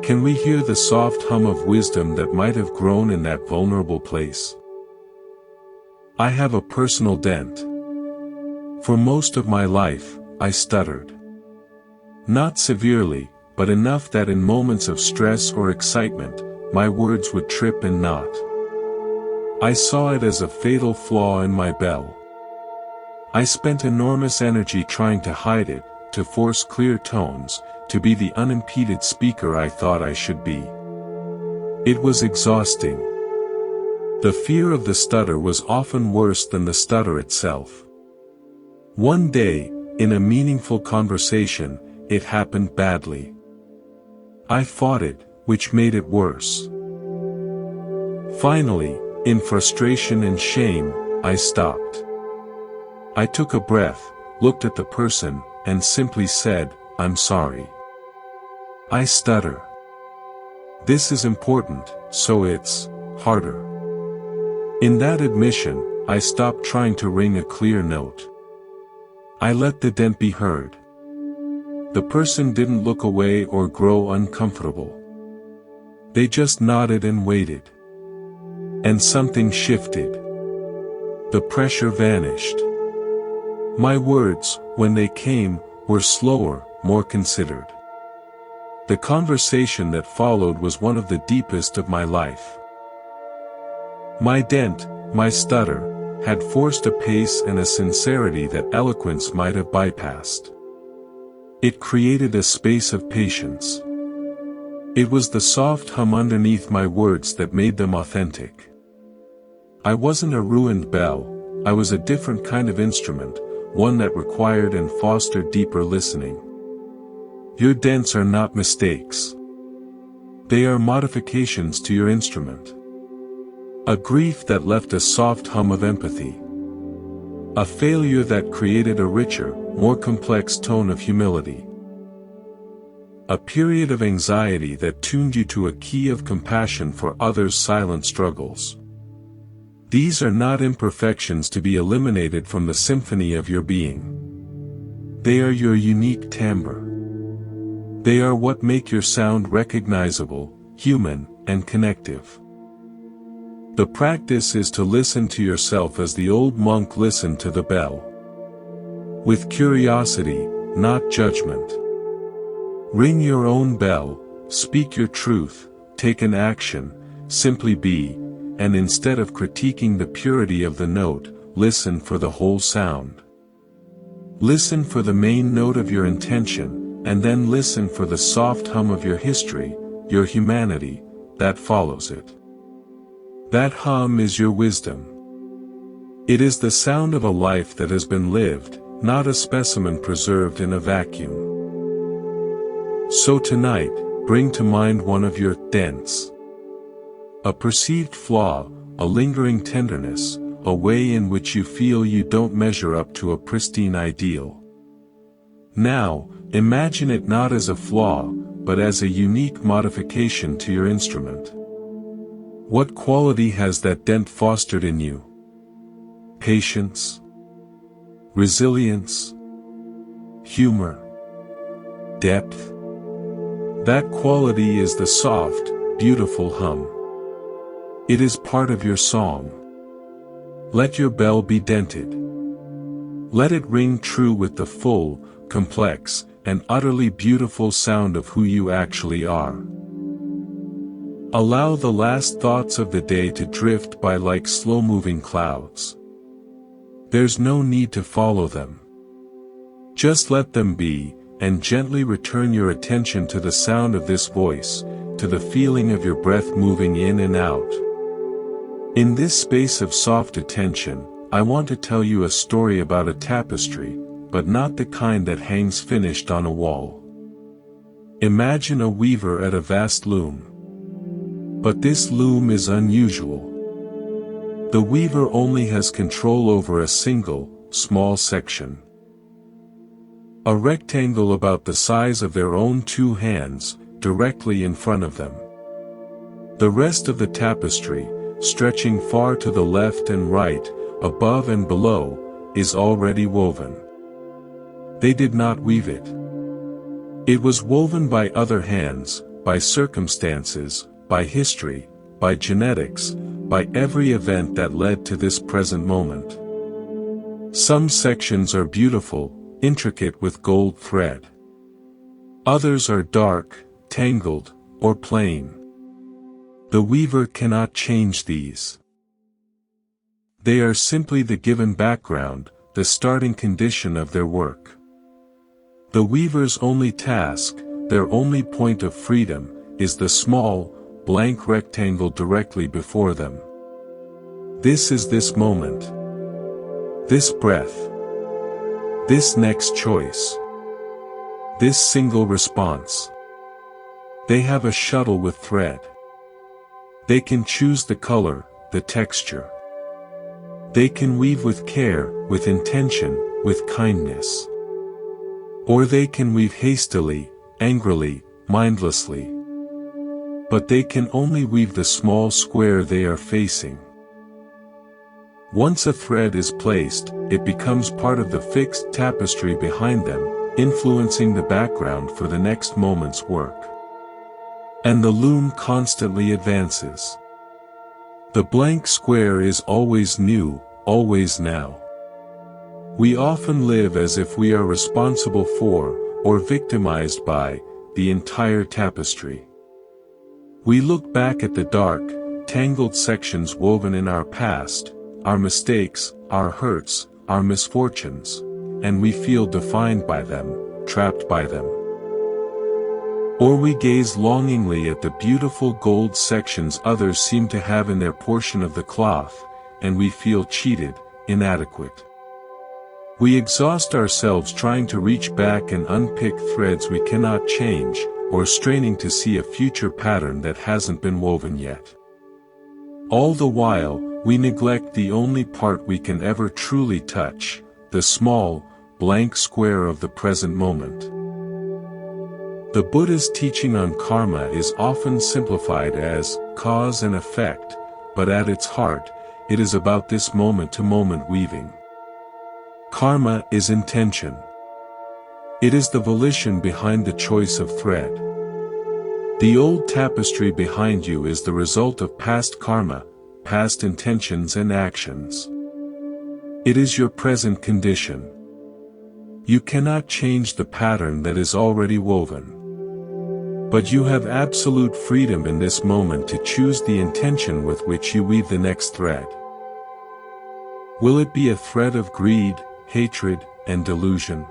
[SPEAKER 1] Can we hear the soft hum of wisdom that might have grown in that vulnerable place? I have a personal dent. For most of my life, I stuttered. Not severely, but enough that in moments of stress or excitement, my words would trip and knot. I saw it as a fatal flaw in my bell. I spent enormous energy trying to hide it, to force clear tones, to be the unimpeded speaker I thought I should be. It was exhausting. The fear of the stutter was often worse than the stutter itself. One day, in a meaningful conversation, it happened badly. I fought it, which made it worse. Finally, in frustration and shame, I stopped. I took a breath, looked at the person, and simply said, "I'm sorry. I stutter. This is important, so it's harder." In that admission, I stopped trying to ring a clear note. I let the dent be heard. The person didn't look away or grow uncomfortable. They just nodded and waited. And something shifted. The pressure vanished. My words, when they came, were slower, more considered. The conversation that followed was one of the deepest of my life. My dent, my stutter, had forced a pace and a sincerity that eloquence might have bypassed. It created a space of patience. It was the soft hum underneath my words that made them authentic. I wasn't a ruined bell, I was a different kind of instrument, one that required and fostered deeper listening. Your dents are not mistakes. They are modifications to your instrument. A grief that left a soft hum of empathy. A failure that created a richer, more complex tone of humility. A period of anxiety that tuned you to a key of compassion for others' silent struggles. These are not imperfections to be eliminated from the symphony of your being. They are your unique timbre. They are what make your sound recognizable, human, and connective. The practice is to listen to yourself as the old monk listened to the bell. With curiosity, not judgment. Ring your own bell, speak your truth, take an action, simply be, and instead of critiquing the purity of the note, listen for the whole sound. Listen for the main note of your intention, and then listen for the soft hum of your history, your humanity, that follows it. That hum is your wisdom. It is the sound of a life that has been lived, not a specimen preserved in a vacuum. So tonight, bring to mind one of your dents. A perceived flaw, a lingering tenderness, a way in which you feel you don't measure up to a pristine ideal. Now, imagine it not as a flaw, but as a unique modification to your instrument. What quality has that dent fostered in you? Patience? Resilience? Humor? Depth? That quality is the soft, beautiful hum. It is part of your song. Let your bell be dented. Let it ring true with the full, complex, and utterly beautiful sound of who you actually are. Allow the last thoughts of the day to drift by like slow-moving clouds. There's no need to follow them. Just let them be, and gently return your attention to the sound of this voice, to the feeling of your breath moving in and out. In this space of soft attention, I want to tell you a story about a tapestry, but not the kind that hangs finished on a wall. Imagine a weaver at a vast loom. But this loom is unusual. The weaver only has control over a single, small section. A rectangle about the size of their own two hands, directly in front of them. The rest of the tapestry, stretching far to the left and right, above and below, is already woven. They did not weave it. It was woven by other hands, by circumstances, by history, by genetics, by every event that led to this present moment. Some sections are beautiful, intricate with gold thread. Others are dark, tangled, or plain. The weaver cannot change these. They are simply the given background, the starting condition of their work. The weaver's only task, their only point of freedom, is the small, blank rectangle directly before them. This is this moment. This breath. This next choice. This single response. They have a shuttle with thread. They can choose the color, the texture. They can weave with care, with intention, with kindness. Or they can weave hastily, angrily, mindlessly. But they can only weave the small square they are facing. Once a thread is placed, it becomes part of the fixed tapestry behind them, influencing the background for the next moment's work. And the loom constantly advances. The blank square is always new, always now. We often live as if we are responsible for, or victimized by, the entire tapestry. We look back at the dark, tangled sections woven in our past, our mistakes, our hurts, our misfortunes, and we feel defined by them, trapped by them. Or we gaze longingly at the beautiful gold sections others seem to have in their portion of the cloth, and we feel cheated, inadequate. We exhaust ourselves trying to reach back and unpick threads we cannot change, or straining to see a future pattern that hasn't been woven yet. All the while, we neglect the only part we can ever truly touch, the small, blank square of the present moment. The Buddhist teaching on karma is often simplified as cause and effect, but at its heart, it is about this moment-to-moment weaving. Karma is intention. It is the volition behind the choice of thread. The old tapestry behind you is the result of past karma, past intentions and actions. It is your present condition. You cannot change the pattern that is already woven. But you have absolute freedom in this moment to choose the intention with which you weave the next thread. Will it be a thread of greed, hatred, and delusion?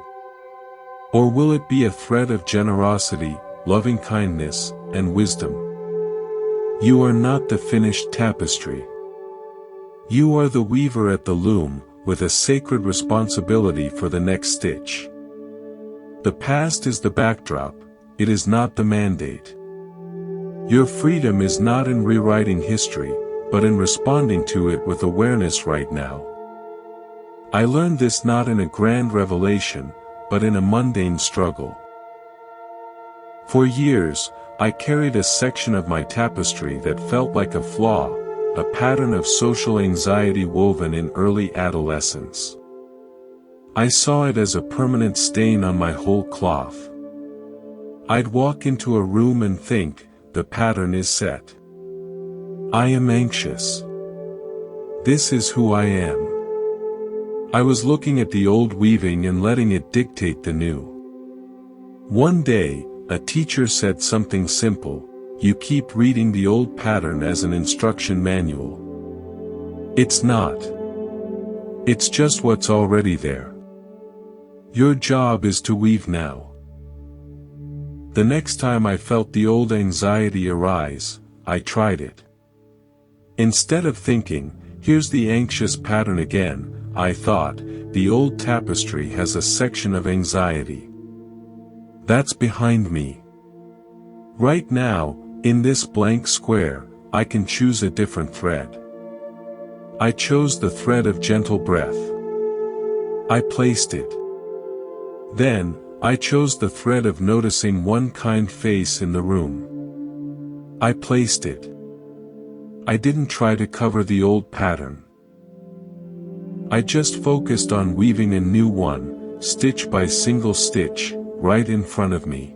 [SPEAKER 1] Or will it be a thread of generosity, loving-kindness, and wisdom? You are not the finished tapestry. You are the weaver at the loom, with a sacred responsibility for the next stitch. The past is the backdrop, it is not the mandate. Your freedom is not in rewriting history, but in responding to it with awareness right now. I learned this not in a grand revelation, but in a mundane struggle. For years, I carried a section of my tapestry that felt like a flaw, a pattern of social anxiety woven in early adolescence. I saw it as a permanent stain on my whole cloth. I'd walk into a room and think, the pattern is set. I am anxious. This is who I am. I was looking at the old weaving and letting it dictate the new. One day, a teacher said something simple: you keep reading the old pattern as an instruction manual. It's not. It's just what's already there. Your job is to weave now. The next time I felt the old anxiety arise, I tried it. Instead of thinking, here's the anxious pattern again, I thought, the old tapestry has a section of anxiety. That's behind me. Right now, in this blank square, I can choose a different thread. I chose the thread of gentle breath. I placed it. Then, I chose the thread of noticing one kind face in the room. I placed it. I didn't try to cover the old pattern. I just focused on weaving a new one, stitch by single stitch, right in front of me.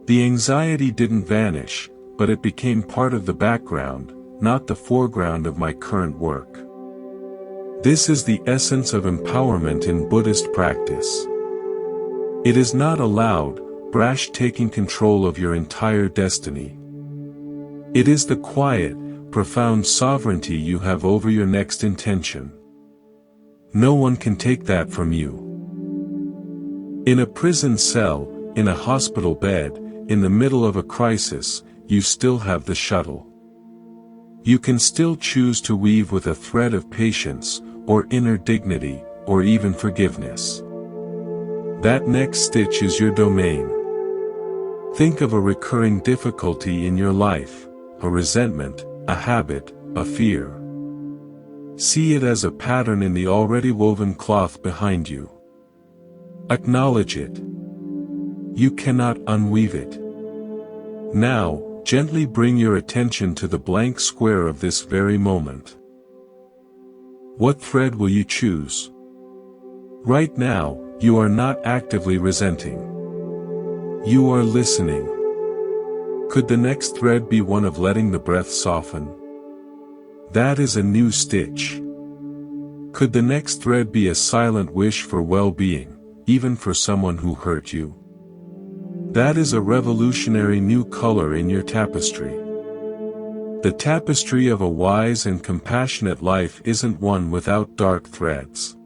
[SPEAKER 1] The anxiety didn't vanish, but it became part of the background, not the foreground of my current work. This is the essence of empowerment in Buddhist practice. It is not a loud, brash taking control of your entire destiny. It is the quiet, profound sovereignty you have over your next intention. No one can take that from you. In a prison cell, in a hospital bed, in the middle of a crisis, you still have the shuttle. You can still choose to weave with a thread of patience, or inner dignity, or even forgiveness. That next stitch is your domain. Think of a recurring difficulty in your life, a resentment, a habit, a fear. See it as a pattern in the already woven cloth behind you. Acknowledge it. You cannot unweave it. Now, gently bring your attention to the blank square of this very moment. What thread will you choose? Right now, you are not actively resenting. You are listening. Could the next thread be one of letting the breath soften? That is a new stitch. Could the next thread be a silent wish for well-being, even for someone who hurt you? That is a revolutionary new color in your tapestry. The tapestry of a wise and compassionate life isn't one without dark threads.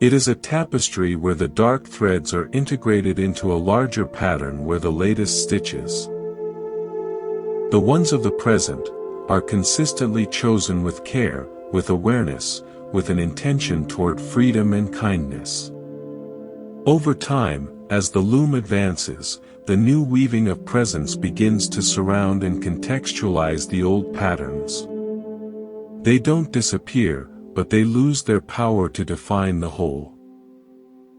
[SPEAKER 1] It is a tapestry where the dark threads are integrated into a larger pattern where the latest stitches, the ones of the present, are consistently chosen with care, with awareness, with an intention toward freedom and kindness. Over time, as the loom advances, the new weaving of presence begins to surround and contextualize the old patterns. They don't disappear, but they lose their power to define the whole.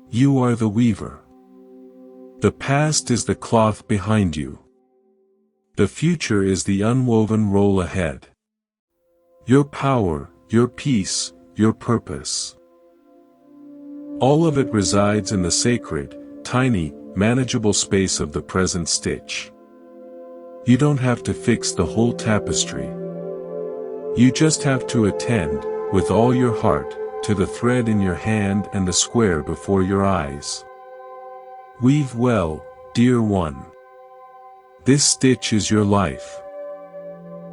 [SPEAKER 1] You are the weaver. The past is the cloth behind you. The future is the unwoven roll ahead. Your power, your peace, your purpose. All of it resides in the sacred, tiny, manageable space of the present stitch. You don't have to fix the whole tapestry. You just have to attend, with all your heart, to the thread in your hand and the square before your eyes. Weave well, dear one. This stitch is your life.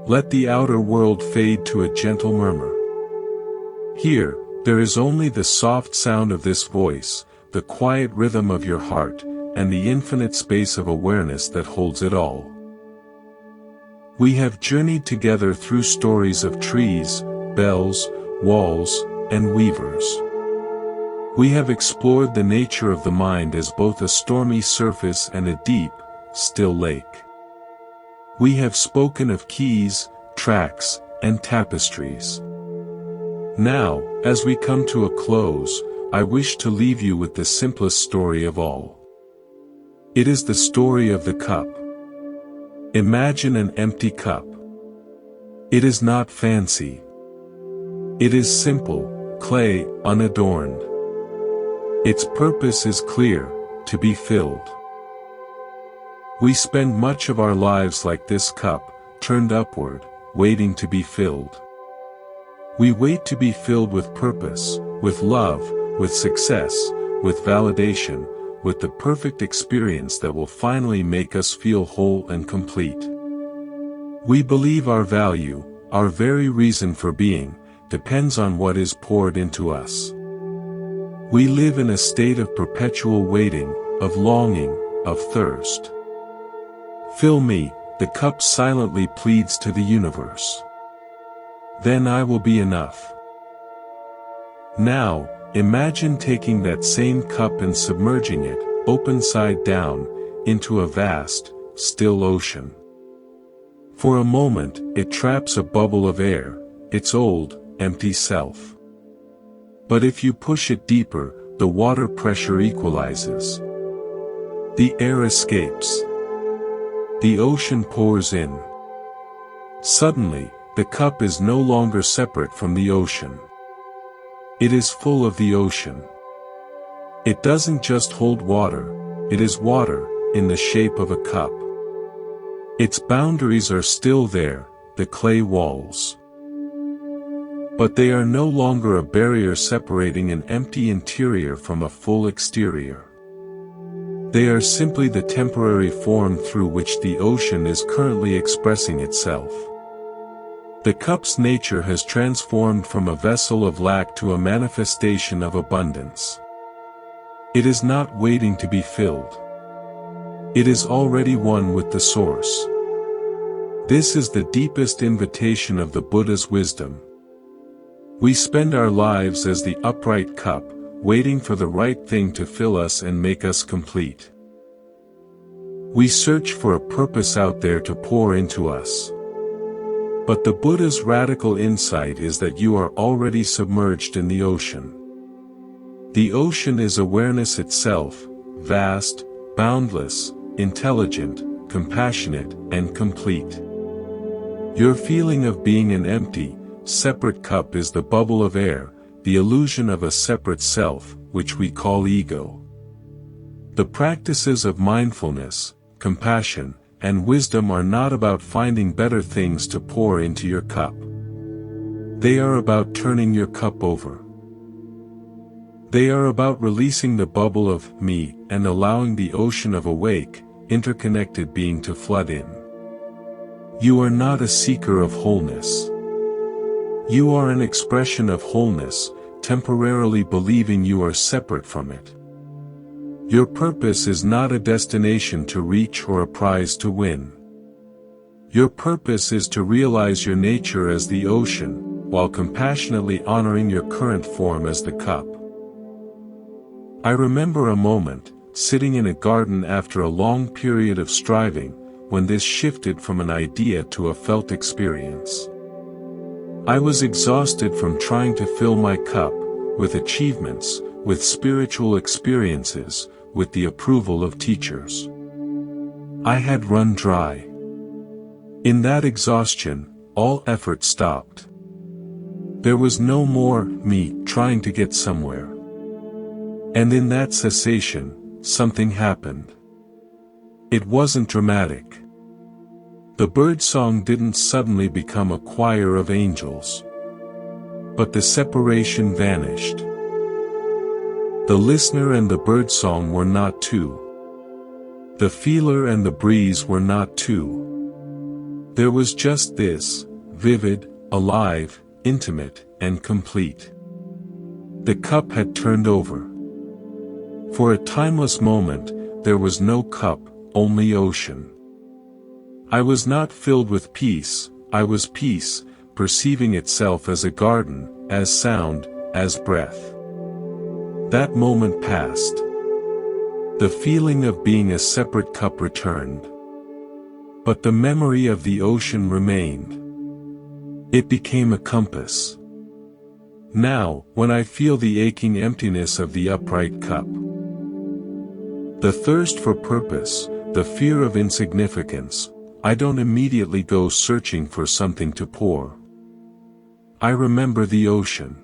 [SPEAKER 1] Let the outer world fade to a gentle murmur. Here, there is only the soft sound of this voice, the quiet rhythm of your heart, and the infinite space of awareness that holds it all. We have journeyed together through stories of trees, bells, walls, and weavers. We have explored the nature of the mind as both a stormy surface and a deep, still lake. We have spoken of keys, tracks, and tapestries. Now, as we come to a close, I wish to leave you with the simplest story of all. It is the story of the cup. Imagine an empty cup. It is not fancy. It is simple, clay, unadorned. Its purpose is clear, to be filled. We spend much of our lives like this cup, turned upward, waiting to be filled. We wait to be filled with purpose, with love, with success, with validation, with the perfect experience that will finally make us feel whole and complete. We believe our value, our very reason for being, depends on what is poured into us. We live in a state of perpetual waiting, of longing, of thirst. Fill me, the cup silently pleads to the universe. Then I will be enough. Now, imagine taking that same cup and submerging it, open side down, into a vast, still ocean. For a moment, it traps a bubble of air, its old, empty self. But if you push it deeper, the water pressure equalizes. The air escapes. The ocean pours in. Suddenly, the cup is no longer separate from the ocean. It is full of the ocean. It doesn't just hold water, it is water, in the shape of a cup. Its boundaries are still there, the clay walls. But they are no longer a barrier separating an empty interior from a full exterior. They are simply the temporary form through which the ocean is currently expressing itself. The cup's nature has transformed from a vessel of lack to a manifestation of abundance. It is not waiting to be filled. It is already one with the source. This is the deepest invitation of the Buddha's wisdom. We spend our lives as the upright cup, waiting for the right thing to fill us and make us complete. We search for a purpose out there to pour into us. But the Buddha's radical insight is that you are already submerged in the ocean. The ocean is awareness itself, vast, boundless, intelligent, compassionate, and complete. Your feeling of being an empty, separate cup is the bubble of air, the illusion of a separate self, which we call ego. The practices of mindfulness, compassion, and wisdom are not about finding better things to pour into your cup. They are about turning your cup over. They are about releasing the bubble of me and allowing the ocean of awake, interconnected being to flood in. You are not a seeker of wholeness. You are an expression of wholeness, temporarily believing you are separate from it. Your purpose is not a destination to reach or a prize to win. Your purpose is to realize your nature as the ocean, while compassionately honoring your current form as the cup. I remember a moment, sitting in a garden after a long period of striving, when this shifted from an idea to a felt experience. I was exhausted from trying to fill my cup, with achievements, with spiritual experiences, with the approval of teachers. I had run dry. In that exhaustion, all effort stopped. There was no more me trying to get somewhere. And in that cessation, something happened. It wasn't dramatic. The birdsong didn't suddenly become a choir of angels. But the separation vanished. The listener and the birdsong were not two. The feeler and the breeze were not two. There was just this, vivid, alive, intimate, and complete. The cup had turned over. For a timeless moment, there was no cup, only ocean. I was not filled with peace, I was peace, perceiving itself as a garden, as sound, as breath. That moment passed. The feeling of being a separate cup returned. But the memory of the ocean remained. It became a compass. Now, when I feel the aching emptiness of the upright cup, the thirst for purpose, the fear of insignificance, I don't immediately go searching for something to pour. I remember the ocean.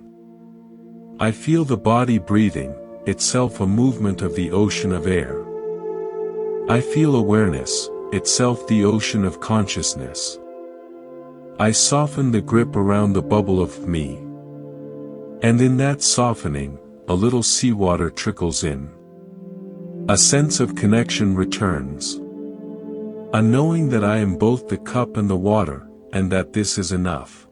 [SPEAKER 1] I feel the body breathing, itself a movement of the ocean of air. I feel awareness, itself the ocean of consciousness. I soften the grip around the bubble of me. And in that softening, a little seawater trickles in. A sense of connection returns. A knowing that I am both the cup and the water, and that this is enough.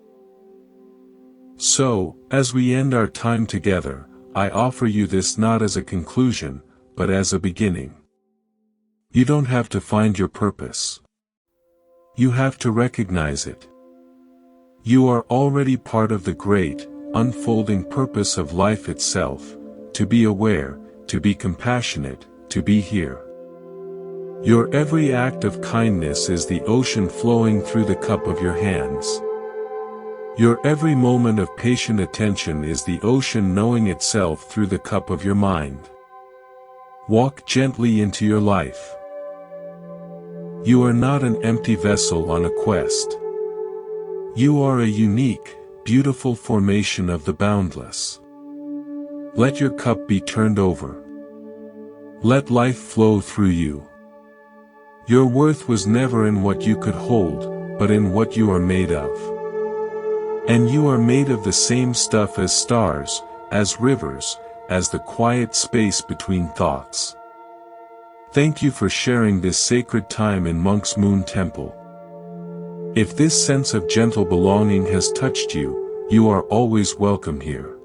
[SPEAKER 1] So, as we end our time together, I offer you this not as a conclusion, but as a beginning. You don't have to find your purpose. You have to recognize it. You are already part of the great, unfolding purpose of life itself, to be aware, to be compassionate, to be here. Your every act of kindness is the ocean flowing through the cup of your hands. Your every moment of patient attention is the ocean knowing itself through the cup of your mind. Walk gently into your life. You are not an empty vessel on a quest. You are a unique, beautiful formation of the boundless. Let your cup be turned over. Let life flow through you. Your worth was never in what you could hold, but in what you are made of. And you are made of the same stuff as stars, as rivers, as the quiet space between thoughts. Thank you for sharing this sacred time in Monk's Moon Temple. If this sense of gentle belonging has touched you, you are always welcome here.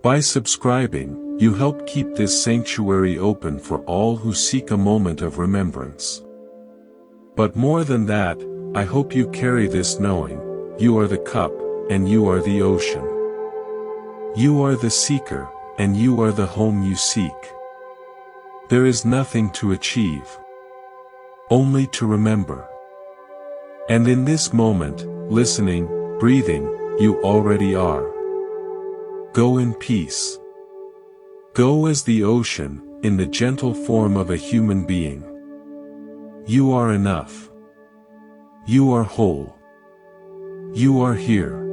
[SPEAKER 1] By subscribing, you help keep this sanctuary open for all who seek a moment of remembrance. But more than that, I hope you carry this knowing: you are the cup, and you are the ocean. You are the seeker, and you are the home you seek. There is nothing to achieve, only to remember. And in this moment, listening, breathing, you already are. Go in peace. Go as the ocean, in the gentle form of a human being. You are enough. You are whole. You are here.